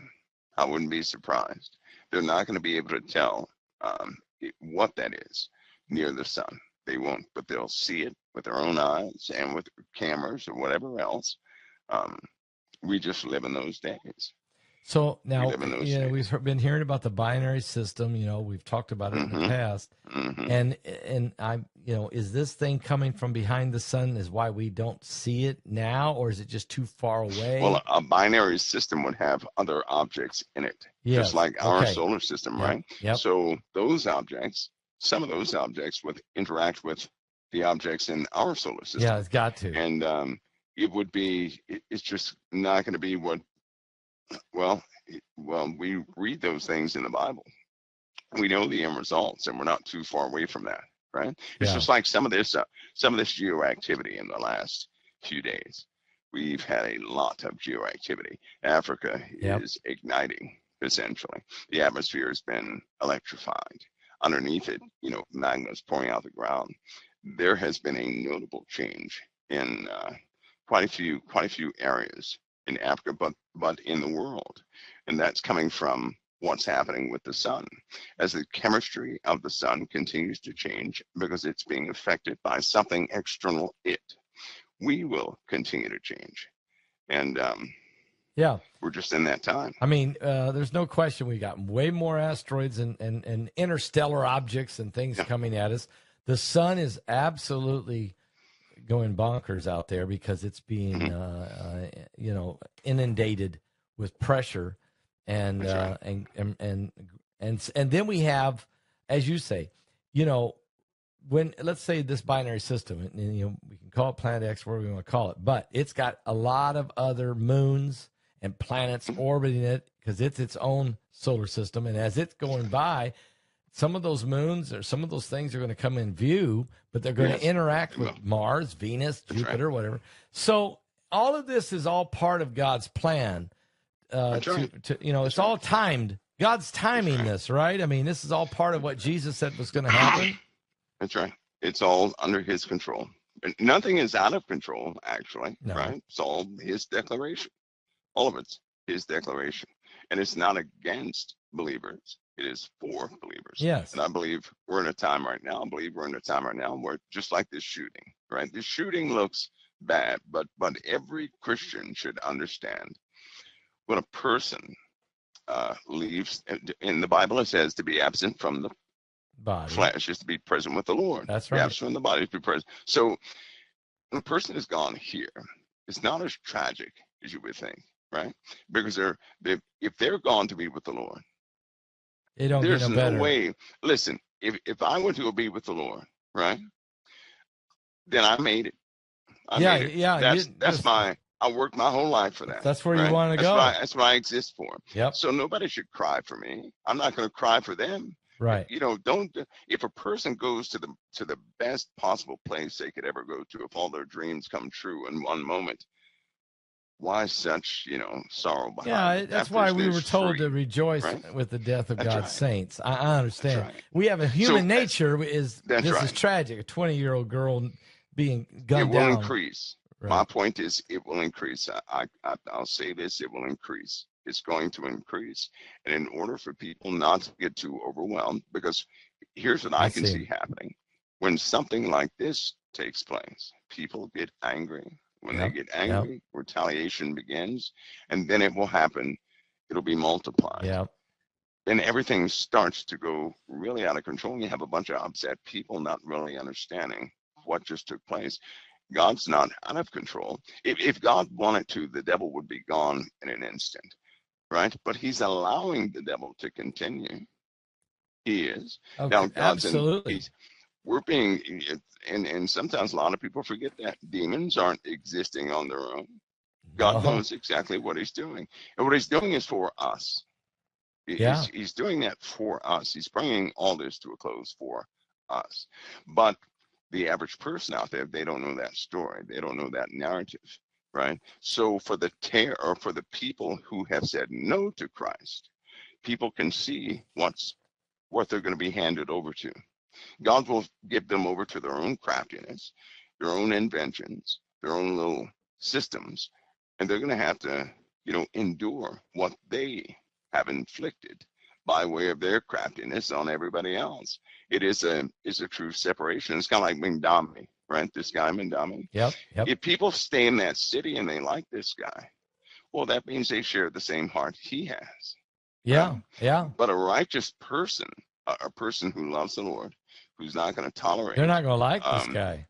I wouldn't be surprised. They're not going to be able to tell what that is near the sun. They won't, but they'll see it with their own eyes and with cameras or whatever else. We just live in those days. So now, we've been hearing about the binary system. We've talked about it in the past, and I'm, is this thing coming from behind the sun? Is why we don't see it now, or is it just too far away? Well, a binary system would have other objects in it, just like our solar system, right? Yep. So those objects, some of those objects would interact with the objects in our solar system. Yeah, it's got to. And it would be. It's just not going to be what. Well, we read those things in the Bible. We know the end results, and we're not too far away from that, right? It's just like some of this geoactivity in the last few days. We've had a lot of geoactivity. Africa is igniting, essentially. The atmosphere has been electrified. Underneath it, magmas pouring out the ground. There has been a notable change in quite a few areas in Africa, but in the world. And that's coming from what's happening with the sun. As the chemistry of the sun continues to change because it's being affected by something external it. we will continue to change. And yeah, we're just in that time. I mean, there's no question we got way more asteroids and interstellar objects and things coming at us. The sun is absolutely going bonkers out there because it's being, inundated with pressure, and then we have, as you say, when, let's say, this binary system, and we can call it Planet X, whatever we want to call it, but it's got a lot of other moons and planets orbiting it because it's its own solar system, and as it's going by, some of those moons or some of those things are going to come in view, but they're going to interact with Mars, Venus, Jupiter, whatever. So all of this is all part of God's plan. It's all timed. God's timing this, right? I mean, this is all part of what Jesus said was going to happen. That's right. It's all under his control. Nothing is out of control, actually, right? It's all his declaration. All of it's his declaration. And it's not against believers. It is for believers. Yes. And I believe we're in a time right now. Where just like this shooting, right? This shooting looks bad, but every Christian should understand when a person leaves, in the Bible it says to be absent from the body. Flesh is to be present with the Lord. That's right. Be absent from the body is to be present. So when a person is gone here, it's not as tragic as you would think, right? Because if they're gone to be with the Lord, there's no way. Listen, if I were to be with the Lord, right, then I made it. I made it. I worked my whole life for that. That's where you want to go. That's what I exist for. Yep. So nobody should cry for me. I'm not going to cry for them. Right. If a person goes to the best possible place they could ever go to, if all their dreams come true in one moment, why such, sorrow behind? Yeah, that's why we were told to rejoice with the death of God's saints. I understand. Right. We have a human nature. This is tragic. A 20-year-old girl being gunned down. It will increase. Right. My point is, it will increase. I'll say this: it will increase. It's going to increase. And in order for people not to get too overwhelmed, because here's what I can see happening. When something like this takes place, people get angry. When they get angry, retaliation begins, and then it will happen. It'll be multiplied. Yeah. And everything starts to go really out of control. You have a bunch of upset people not really understanding what just took place. God's not out of control. If God wanted to, the devil would be gone in an instant, right? But he's allowing the devil to continue. He is. Okay, now, God's absolutely. We're being, and sometimes a lot of people forget that demons aren't existing on their own. God knows exactly what he's doing. And what he's doing is for us. He's doing that for us. He's bringing all this to a close for us. But the average person out there, they don't know that story. They don't know that narrative, right? So for the people who have said no to Christ, people can see what they're going to be handed over to. God will give them over to their own craftiness, their own inventions, their own little systems, and they're going to have to, endure what they have inflicted by way of their craftiness on everybody else. It is a true separation. It's kind of like Mindami, right? This guy Mindami. Yep. If people stay in that city and they like this guy, well, that means they share the same heart he has. Yeah, yeah. But a righteous person, a person who loves the Lord, who's not going to tolerate. They're not going to like this guy.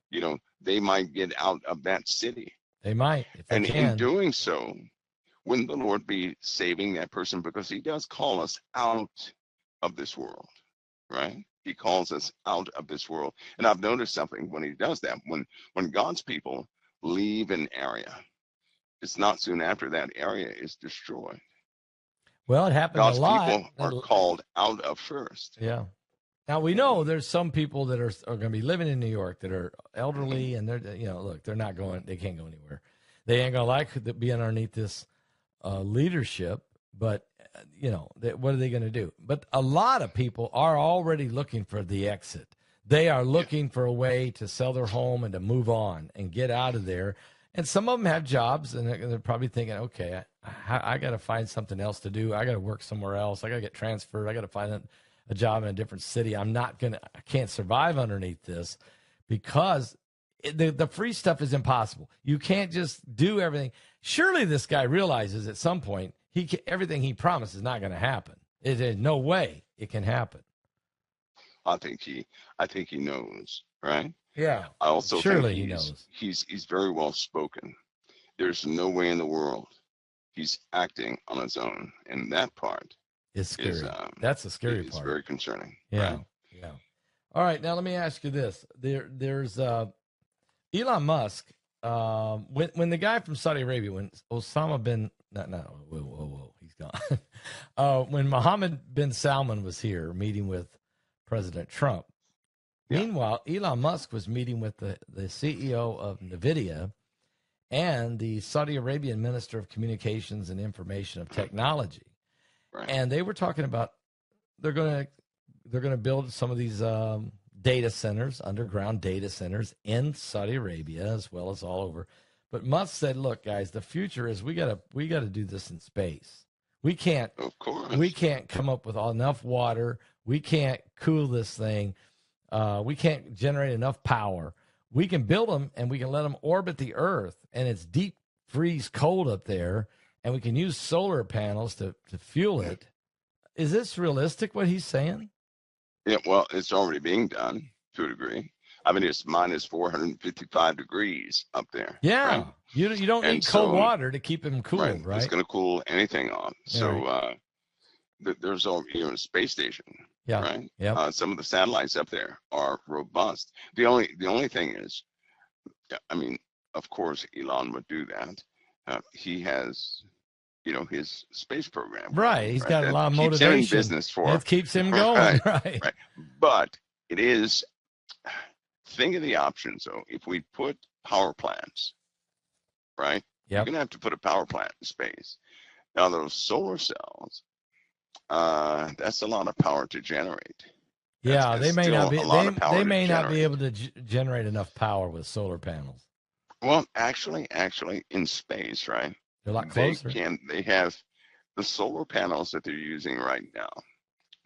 They might get out of that city. They might, if they can. In doing so, wouldn't the Lord be saving that person? Because he does call us out of this world, right? He calls us out of this world. And I've noticed something when he does that. When God's people leave an area, it's not soon after that area is destroyed. Well, it happens God's a lot. God's people are called out of first. Yeah. Now, we know there's some people that are going to be living in New York that are elderly, and they're, look, they can't go anywhere. They ain't going to like being underneath this leadership, but, what are they going to do? But a lot of people are already looking for the exit. They are looking for a way to sell their home and to move on and get out of there. And some of them have jobs, and they're probably thinking, okay, I got to find something else to do. I got to work somewhere else. I got to get transferred. I got to find a job in a different city. I can't survive underneath this, because the free stuff is impossible. You can't just do everything. Surely this guy realizes at some point everything he promised is not going to happen. There's no way it can happen. I think he knows, right? Yeah. I also surely think he knows. He's very well spoken. There's no way in the world he's acting on his own, and that part is scary. That's the scary part. It's very concerning. Yeah. Right? Yeah. All right. Now let me ask you this: there's Elon Musk. When the guy from Saudi Arabia, when Osama bin whoa, he's gone. When Mohammed bin Salman was here meeting with President Trump. Yeah. Meanwhile, Elon Musk was meeting with the CEO of NVIDIA and the Saudi Arabian Minister of Communications and Information of Technology. Right. And they were talking about they're going to build some of these data centers, underground data centers in Saudi Arabia as well as all over. But Musk said, "Look, guys, the future is we got to do this in space. We can't come up with enough water. We can't cool this thing. We can't generate enough power. We can build them and we can let them orbit the Earth, and it's deep freeze cold up there, and we can use solar panels to fuel it." Is this realistic, what he's saying? Yeah, well, it's already being done to a degree. I mean, it's minus 455 degrees up there. Yeah, right? you don't need cold water to keep them cool, right? It's going to cool anything off. Yeah, so right. There's a space station. Yeah. Right. Yeah. Some of the satellites up there are robust. The only thing is, I mean, of course, Elon would do that. He has, his space program. Right. He's got a lot of motivation. Keeps him in business for. It keeps him going. Right. But it is. Think of the options, though. If we put power plants, right? Yep. You're gonna have to put a power plant in space. Now those solar cells. That's a lot of power to generate. Yeah, they may not be. They may not be able to generate enough power with solar panels. Well, actually, in space, right? They're a lot closer. They have the solar panels that they're using right now.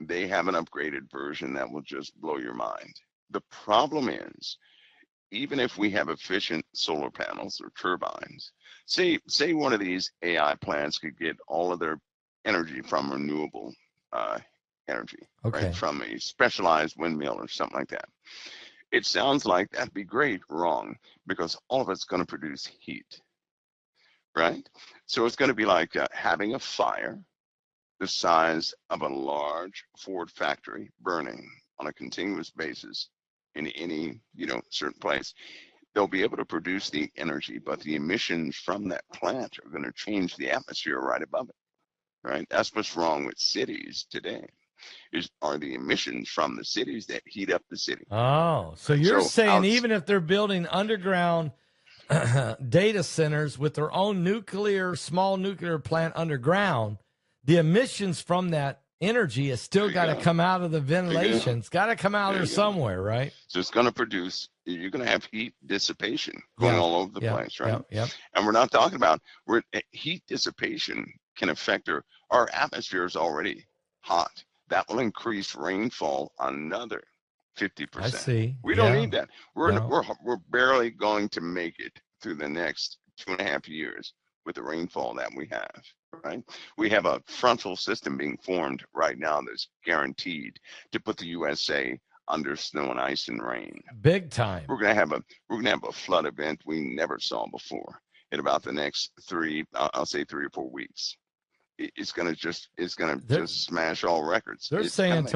They have an upgraded version that will just blow your mind. The problem is, even if we have efficient solar panels or turbines, say one of these AI plants could get all of their energy from renewable energy, right? From a specialized windmill or something like that. It sounds like that'd be great. Wrong, because all of it's going to produce heat, right? So it's going to be like having a fire the size of a large Ford factory burning on a continuous basis in any certain place. They'll be able to produce the energy, but the emissions from that plant are going to change the atmosphere right above it. Right, that's what's wrong with cities today. Are the emissions from the cities that heat up the city? Oh, so you're saying even if they're building underground data centers with their own small nuclear plant underground, the emissions from that energy has still got to come out of the ventilation. It's got to come out there somewhere, right? So it's going to produce. You're going to have heat dissipation going all over the place, right? Yeah. And we're not talking about heat dissipation can affect our atmosphere is already hot. That will increase rainfall another 50%. I see. We don't need that. We're barely going to make it through the next 2.5 years with the rainfall that we have, right? We have a frontal system being formed right now that's guaranteed to put the USA under snow and ice and rain. Big time. We're gonna have a flood event we never saw before in about the next 3 or 4 weeks. It's gonna just smash all records. They're saying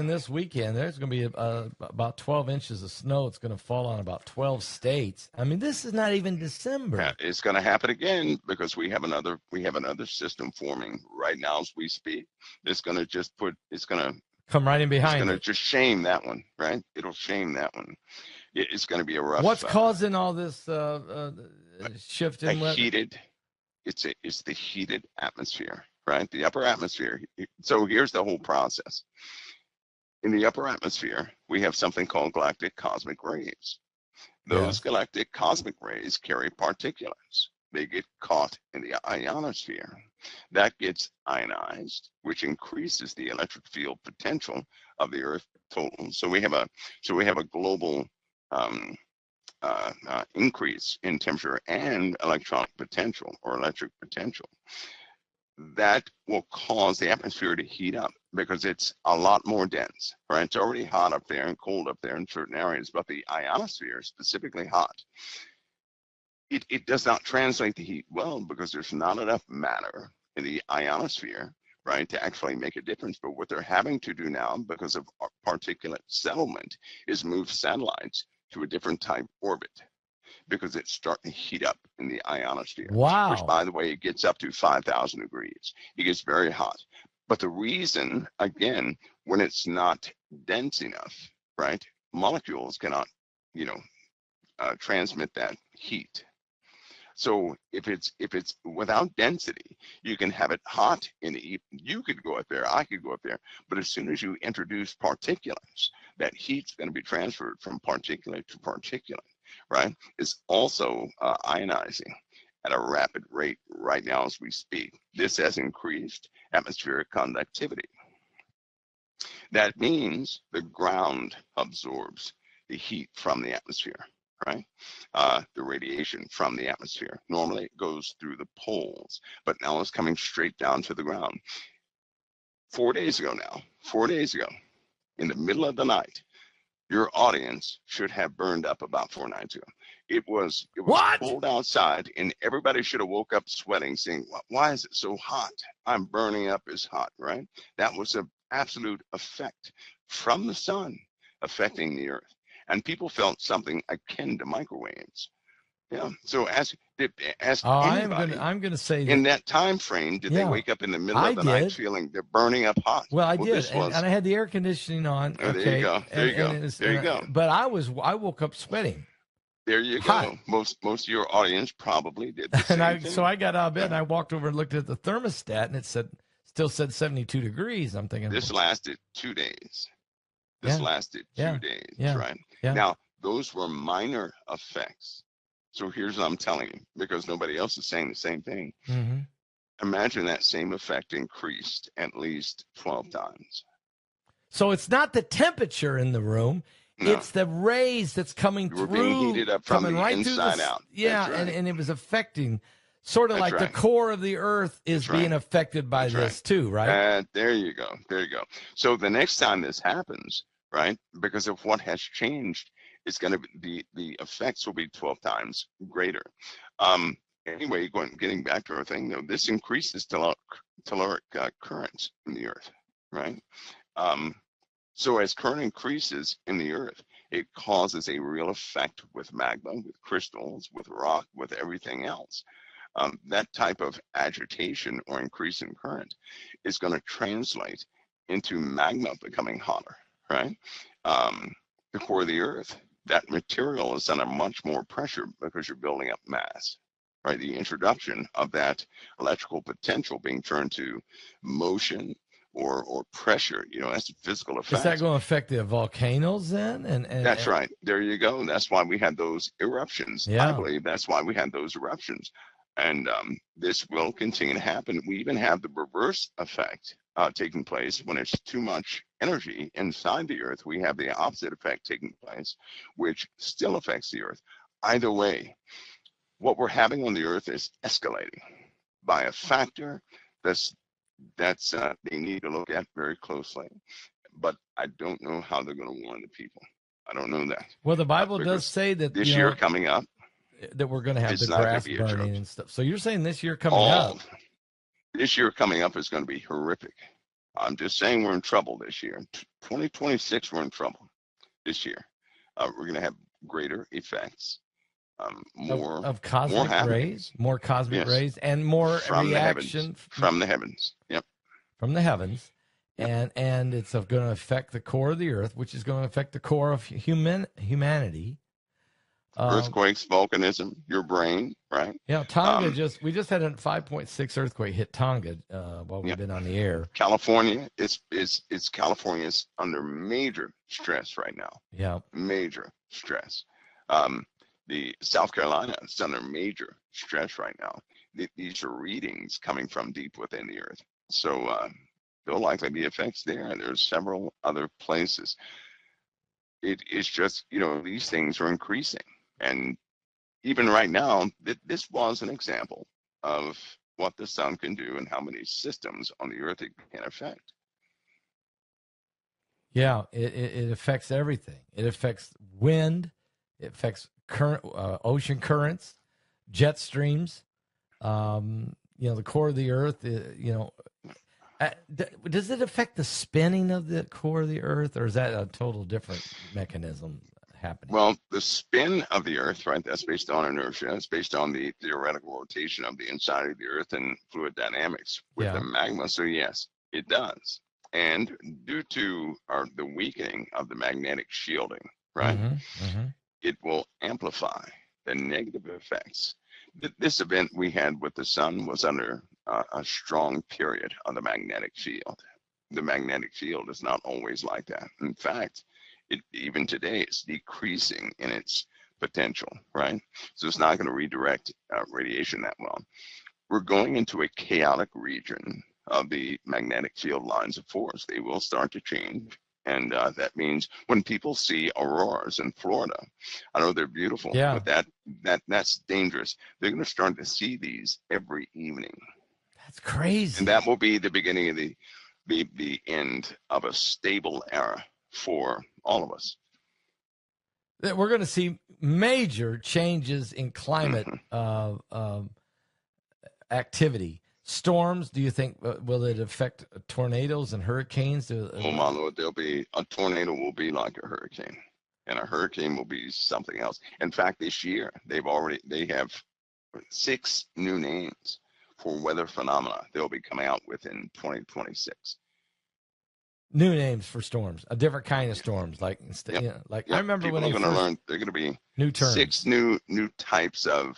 this weekend there's gonna be about 12 inches of snow. It's gonna fall on about 12 states. I mean, this is not even December. Yeah, it's gonna happen again because we have another system forming right now as we speak. It's gonna come right in behind. It's gonna just shame that one, right? It'll shame that one. It's gonna be a rough. What's causing all this shift in weather? It's the heated atmosphere, right? The upper atmosphere. So here's the whole process. In the upper atmosphere, we have something called galactic cosmic rays. Those galactic cosmic rays carry particulates. They get caught in the ionosphere. That gets ionized, which increases the electric field potential of the Earth total. So we have a global increase in temperature and electronic potential or electric potential, that will cause the atmosphere to heat up because it's a lot more dense, right? It's already hot up there and cold up there in certain areas, but the ionosphere is specifically hot. It does not translate the heat well because there's not enough matter in the ionosphere, right, to actually make a difference. But what they're having to do now, because of particulate settlement, is move satellites to a different type orbit because it's starting to heat up in the ionosphere. Wow. Which, by the way, it gets up to 5,000 degrees. It gets very hot. But the reason, again, when it's not dense enough, right, molecules cannot, transmit that heat. So if it's without density, you can have it hot in the evening. You could go up there, I could go up there, but as soon as you introduce particulates, that heat's going to be transferred from particulate to particulate, right? It's also ionizing at a rapid rate right now as we speak. This has increased atmospheric conductivity. That means the ground absorbs the heat from the atmosphere, right? The radiation from the atmosphere. Normally it goes through the poles, but now it's coming straight down to the ground. 4 days ago, in the middle of the night, your audience should have burned up about 4 nights ago. It was cold outside, and everybody should have woke up sweating, saying, why is it so hot? I'm burning up as hot, right? That was an absolute effect from the sun affecting the earth. And people felt something akin to microwaves. Yeah. So ask anybody. I'm going to say in that time frame, did they wake up in the middle of the night feeling they're burning up hot? Well, I did, and I had the air conditioning on. Oh, there you go. There you go. But I woke up sweating. There you go. Most of your audience probably did the same thing. So I got out of bed and I walked over and looked at the thermostat, and it still said 72 degrees. I'm thinking this lasted 2 days. Lasted 2 days, right? Yeah. Now, those were minor effects. So here's what I'm telling you, because nobody else is saying the same thing. Mm-hmm. Imagine that same effect increased at least 12 times. So it's not the temperature in the room. No. It's the rays that's coming through. We're being heated up from the right inside out. Yeah, right. and it was affecting, sort of like the core of the earth is being affected by this too, right? There you go. So the next time this happens, right, because of what has changed, it's going to be the effects will be 12 times greater. Anyway, getting back to our thing, though, this increases telluric currents in the earth, right? So as current increases in the earth, it causes a real effect with magma, with crystals, with rock, with everything else. That type of agitation or increase in current is going to translate into magma becoming hotter, right? The core of the earth, that material is under much more pressure because you're building up mass, right? The introduction of that electrical potential being turned to motion or pressure, that's a physical effect. Is that going to affect the volcanoes then? And that's right. There you go. That's why we had those eruptions. Yeah. I believe that's why we had those eruptions. And this will continue to happen. We even have the reverse effect taking place when it's too much energy inside the earth. We have the opposite effect taking place, which still affects the earth. Either way, what we're having on the earth is escalating by a factor that's they need to look at very closely. But I don't know how they're going to warn the people. I don't know that. Well, the Bible does say that this year coming up, that we're going to have the grass burning and stuff. So you're saying this year coming up? This year coming up is going to be horrific. I'm just saying we're in trouble this year. 2026, we're in trouble this year. We're going to have greater effects, more of cosmic rays, more cosmic rays, and more from reaction from the heavens. Yep, from the heavens, and it's going to affect the core of the earth, which is going to affect the core of humanity. Earthquakes, volcanism, your brain, right? Yeah, Tonga we just had a 5.6 earthquake hit Tonga while we've been on the air. California, California's under major stress right now. Yeah, major stress. The South Carolina is under major stress right now. These are readings coming from deep within the earth. So there'll likely be effects there. And there's several other places. It is just, these things are increasing. And even right now, this was an example of what the sun can do and how many systems on the earth it can affect. Yeah, it affects everything. It affects wind. It affects current ocean currents, jet streams. The core of the Earth. Does it affect the spinning of the core of the Earth, or is that a total different mechanism happening? Well, the spin of the Earth, right? That's based on inertia. It's based on the theoretical rotation of the inside of the Earth and fluid dynamics with the magma. So yes, it does. And due to the weakening of the magnetic shielding, right, it will amplify the negative effects. This event we had with the sun was under a strong period of the magnetic field. The magnetic field is not always like that. In fact, even today it's decreasing in its potential, right? So it's not going to redirect radiation that well. We're going into a chaotic region of the magnetic field lines of force. They will start to change. And that means when people see auroras in Florida, I know they're beautiful, but that's dangerous. They're going to start to see these every evening. That's crazy. And that will be the beginning of the end of a stable era for all of us. We're going to see major changes in climate activity. Storms, do you think, will it affect tornadoes and hurricanes? Oh, my Lord, a tornado will be like a hurricane, and a hurricane will be something else. In fact, this year, they have 6 new names for weather phenomena they'll be coming out with in 2026. New names for storms, a different kind of storms. I remember people when are going to learn. They're going to be new terms. 6 new types of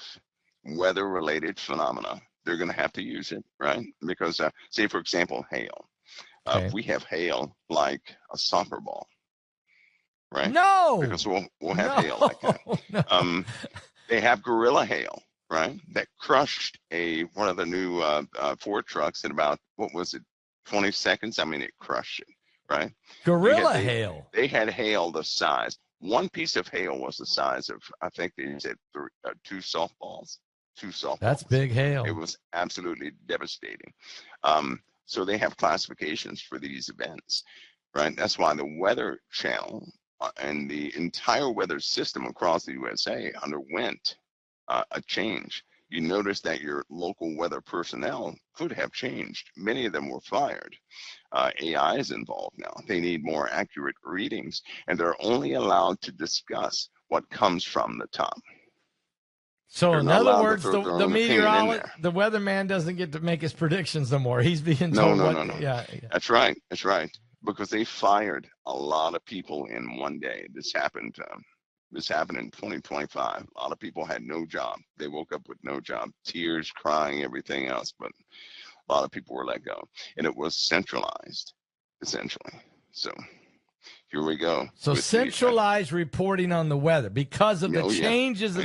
weather-related phenomena. They're going to have to use it, right? Because, say, for example, hail. We have hail like a soccer ball, right? No! Because we'll have hail like that. No. They have gorilla hail, right? That crushed one of the new Ford trucks in about, 20 seconds? I mean, it crushed it, right? Gorilla hail. They had hail the size. One piece of hail was the size of, I think they said 2 softballs. 2 softballs. That's big hail. It was absolutely devastating. So they have classifications for these events, right? That's why the Weather Channel and the entire weather system across the USA underwent a change. You notice that your local weather personnel could have changed. Many of them were fired. AI is involved now. They need more accurate readings, and they're only allowed to discuss what comes from the top. So in other words, the meteorologist, the weatherman doesn't get to make his predictions no more. He's being told No. Yeah. That's right. Because they fired a lot of people in one day. This happened in 2025. A lot of people had no job. They woke up with no job, tears, crying, everything else. But a lot of people were let go, and it was centralized, essentially. So here we go. So centralized reporting on the weather because of the changes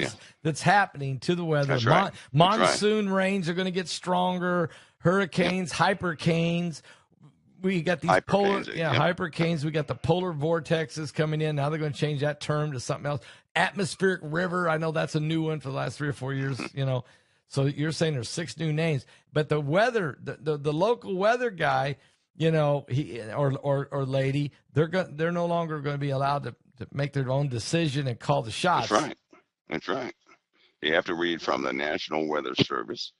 that's happening to the weather. That's right. Monsoon rains are going to get stronger. Hurricanes, hypercanes. We got these hypercanes. We got the polar vortexes coming in. Now they're going to change that term to something else. Atmospheric river. I know that's a new one for the last 3 or 4 years. So you're saying there's 6 new names, but the weather, the local weather guy, he or lady, they're no longer going to be allowed to make their own decision and call the shots. That's right. They have to read from the National Weather Service.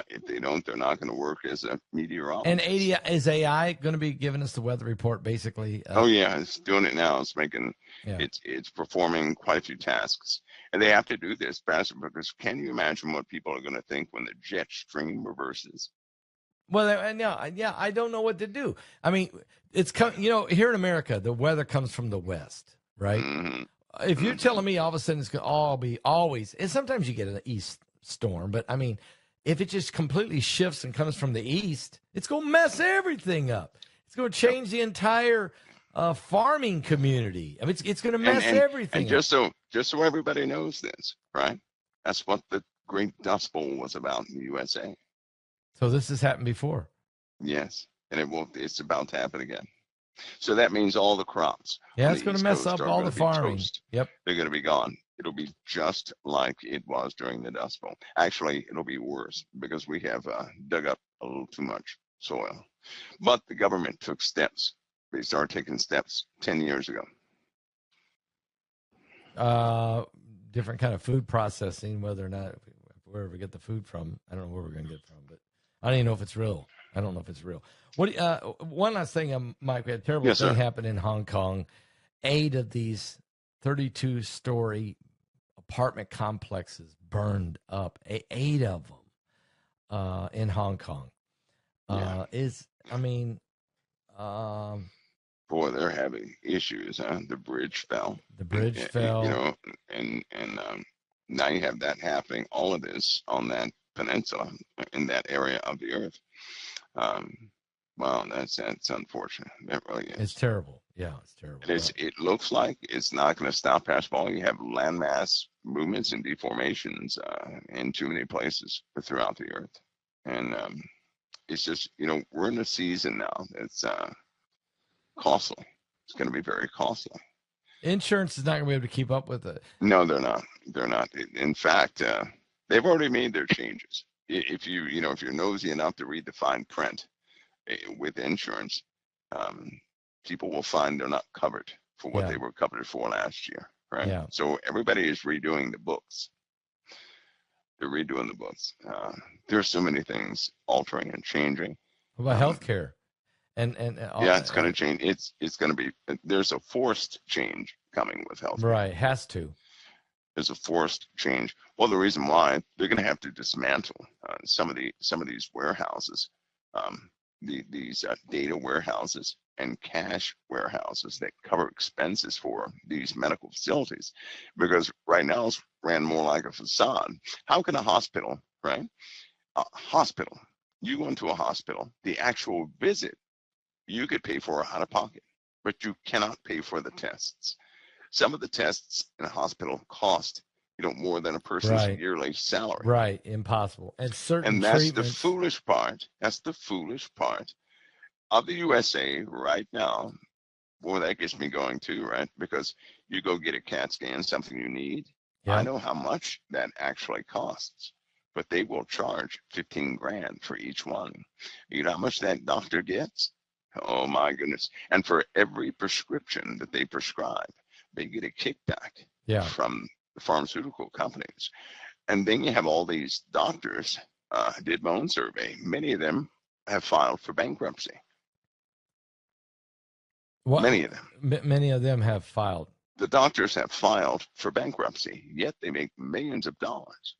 If they don't, they're not going to work as a meteorologist. And is AI going to be giving us the weather report, basically? It's doing it now. It's making it's performing quite a few tasks, and they have to do this, Pastor, because can you imagine what people are going to think when the jet stream reverses? Well, I don't know what to do. I mean, it's here in America, the weather comes from the west, right? Mm-hmm. If you're telling me all of a sudden it's going to all be always, and sometimes you get an east storm, but I mean, if it just completely shifts and comes from the east, it's going to mess everything up. It's going to change the entire farming community. I mean, it's going to mess everything up. And just so everybody knows this, right? That's what the Great Dust Bowl was about in the USA. So this has happened before. Yes, and it's about to happen again. So that means all the crops. Yeah, it's going to mess up all the farming. Yep. They're going to be gone. It'll be just like it was during the Dust Bowl. Actually, it'll be worse because we have dug up a little too much soil. But the government took steps. They started taking steps 10 years ago. Different kind of food processing, whether or not wherever we get the food from, I don't know where we're going to get it from, but I don't even know if it's real. I don't know if it's real. One last thing, Mike, we had a terrible thing happen in Hong Kong. 8 of these 32-story apartment complexes burned up. 8 of them in Hong Kong. Boy, they're having issues, huh? The bridge fell. The bridge fell. You know, and now you have that happening, all of this on that peninsula in that area of the earth. Well, that's unfortunate. That really is. It's terrible. Yeah, it's terrible. It looks like it's not going to stop past fall. You have landmass movements and deformations in too many places throughout the earth. And it's just, you know, we're in a season now that's costly. It's going to be very costly. Insurance is not going to be able to keep up with it. No, they're not. They're not. In fact, they've already made their changes. If you're nosy enough to read the fine print with insurance, people will find they're not covered for what they were covered for last year, right? Yeah. So everybody is redoing the books. They're redoing the books. There's so many things altering and changing. What about healthcare? It's going to change. It's going to be. There's a forced change coming with healthcare. Right, has to. There's a forced change. Well, the reason why they're going to have to dismantle some of these warehouses, these data warehouses and cash warehouses that cover expenses for these medical facilities, because right now it's ran more like a facade. How can a hospital, right? A hospital. You go into a hospital, the actual visit, you could pay for out of pocket, but you cannot pay for the tests. Some of the tests in a hospital cost, more than a person's yearly salary. Right, impossible. And that's the foolish part. That's the foolish part of the USA right now. Boy, that gets me going too, right? Because you go get a CAT scan, something you need. Yeah. I know how much that actually costs, but they will charge $15,000 for each one. You know how much that doctor gets? Oh my goodness. And for every prescription that they prescribe, they get a kickback from the pharmaceutical companies. And then you have all these doctors. I did my own survey. Many of them have filed for bankruptcy. Well, many of them. Many of them have filed. The doctors have filed for bankruptcy, yet they make millions of dollars.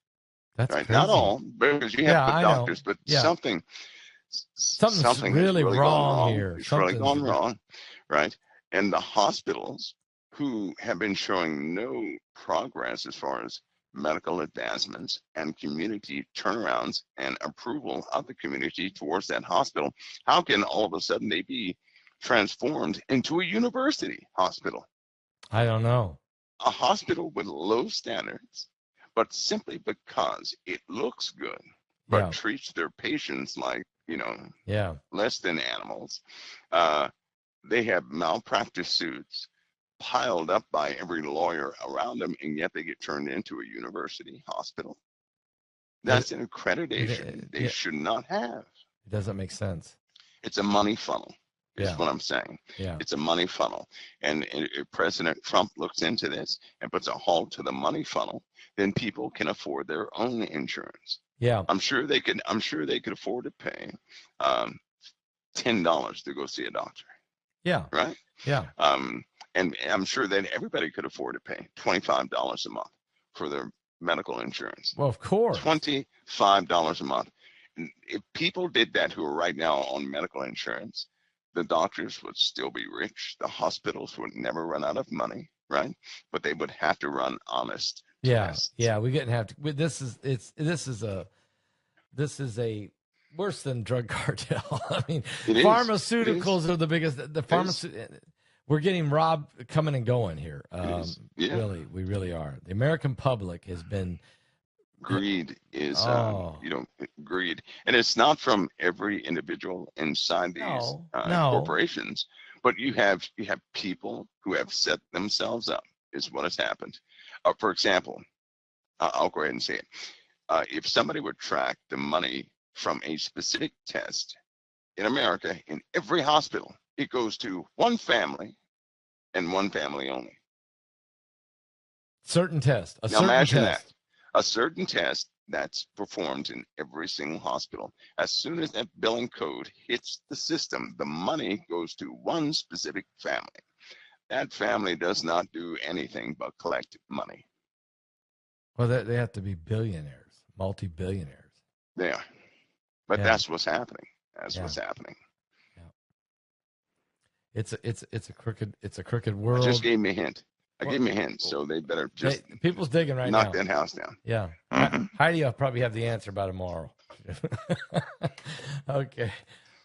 That's crazy. Not all, because you have good doctors, but something's really wrong here. It's really gone wrong, right? And the hospitals, who have been showing no progress as far as medical advancements and community turnarounds and approval of the community towards that hospital, how can all of a sudden they be transformed into a university hospital? I don't know. A hospital with low standards, but simply because it looks good, but treats their patients like, less than animals. They have malpractice suits piled up by every lawyer around them, and yet they get turned into a university hospital. That's an accreditation they should not have. It doesn't make sense. It's a money funnel, is what I'm saying. Yeah. It's a money funnel. And if President Trump looks into this and puts a halt to the money funnel, then people can afford their own insurance. Yeah. I'm sure they could afford to pay $10 to go see a doctor. Yeah. Right? Yeah. And I'm sure that everybody could afford to pay $25 a month for their medical insurance. Well, of course. $25 a month. If people did that who are right now on medical insurance, the doctors would still be rich. The hospitals would never run out of money, right? But they would have to run honest tests. Yeah, we didn't have to. This is a worse than drug cartel. I mean, pharmaceuticals are the biggest. We're getting robbed coming and going here. Really, we really are. The American public has been. Greed is, greed. And it's not from every individual inside these corporations, but you have people who have set themselves up, is what has happened. For example, I'll go ahead and say it. If somebody would track the money from a specific test in America, in every hospital, it goes to one family and one family only. Certain test. Now imagine that. A certain test that's performed in every single hospital. As soon as that billing code hits the system, the money goes to one specific family. That family does not do anything but collect money. Well, they have to be billionaires, multi-billionaires. They are. But that's what's happening. That's what's happening. Yeah. It's a crooked world. Just gave me a hint. I gave me a hint, so they better just people's digging right now. Knock that house down. Yeah. Mm-hmm. Heidi will probably have the answer by tomorrow. Okay.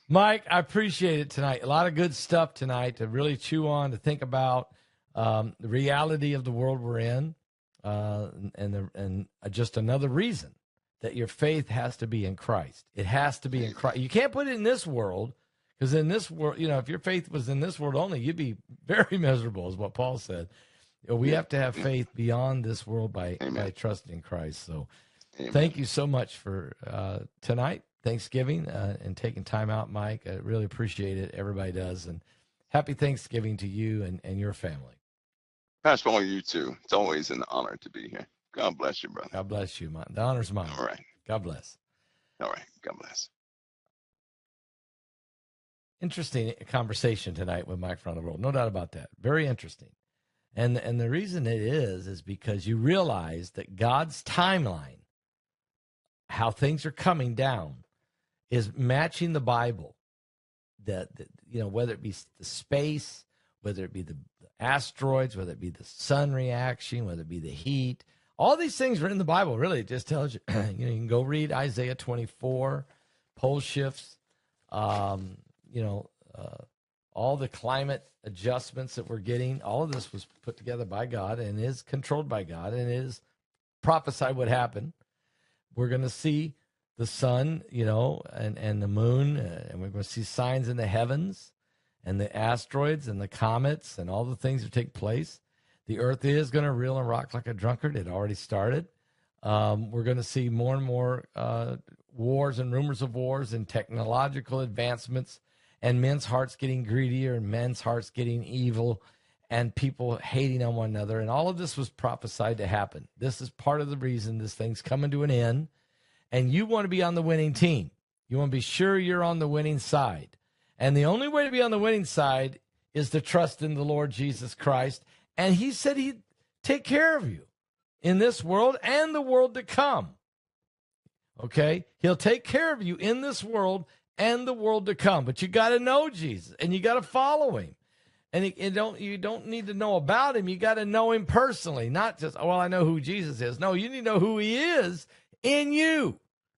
Mike, I appreciate it tonight. A lot of good stuff tonight to really chew on, to think about the reality of the world we're in, and just another reason that your faith has to be in Christ. It has to be in Christ. You can't put it in this world, because in this world, if your faith was in this world only, you'd be very miserable, is what Paul said. We have to have faith beyond this world by trusting in Christ. So thank you so much for tonight, Thanksgiving, and taking time out, Mike. I really appreciate it. Everybody does. And happy Thanksgiving to you and your family. Pastor Paul, you too. It's always an honor to be here. God bless you, brother. God bless you. The honor's mine. All right. God bless. All right. God bless. Interesting conversation tonight with Mike from the world. No doubt about that. Very interesting. And the reason it is because you realize that God's timeline, how things are coming down, is matching the Bible. That whether it be the space, whether it be the asteroids, whether it be the sun reaction, whether it be the heat, all these things are in the Bible. Really, it just tells you. You can go read Isaiah 24, pole shifts. All the climate adjustments that we're getting, all of this was put together by God and is controlled by God and is prophesied what happened. We're going to see the sun, and the moon, and we're going to see signs in the heavens and the asteroids and the comets and all the things that take place. The earth is going to reel and rock like a drunkard. It already started. We're going to see more and more wars and rumors of wars and technological advancements, and men's hearts getting greedier and men's hearts getting evil and people hating on one another. And all of this was prophesied to happen. This is part of the reason this thing's coming to an end. And you want to be on the winning team. You want to be sure you're on the winning side. And the only way to be on the winning side is to trust in the Lord Jesus Christ. And he said he'd take care of you in this world and the world to come. Okay? He'll take care of you in this world and the world to come. But you got to know Jesus, and you got to follow him. And you don't need to know about him. You got to know him personally, not just, I know who Jesus is. No, you need to know who he is in you.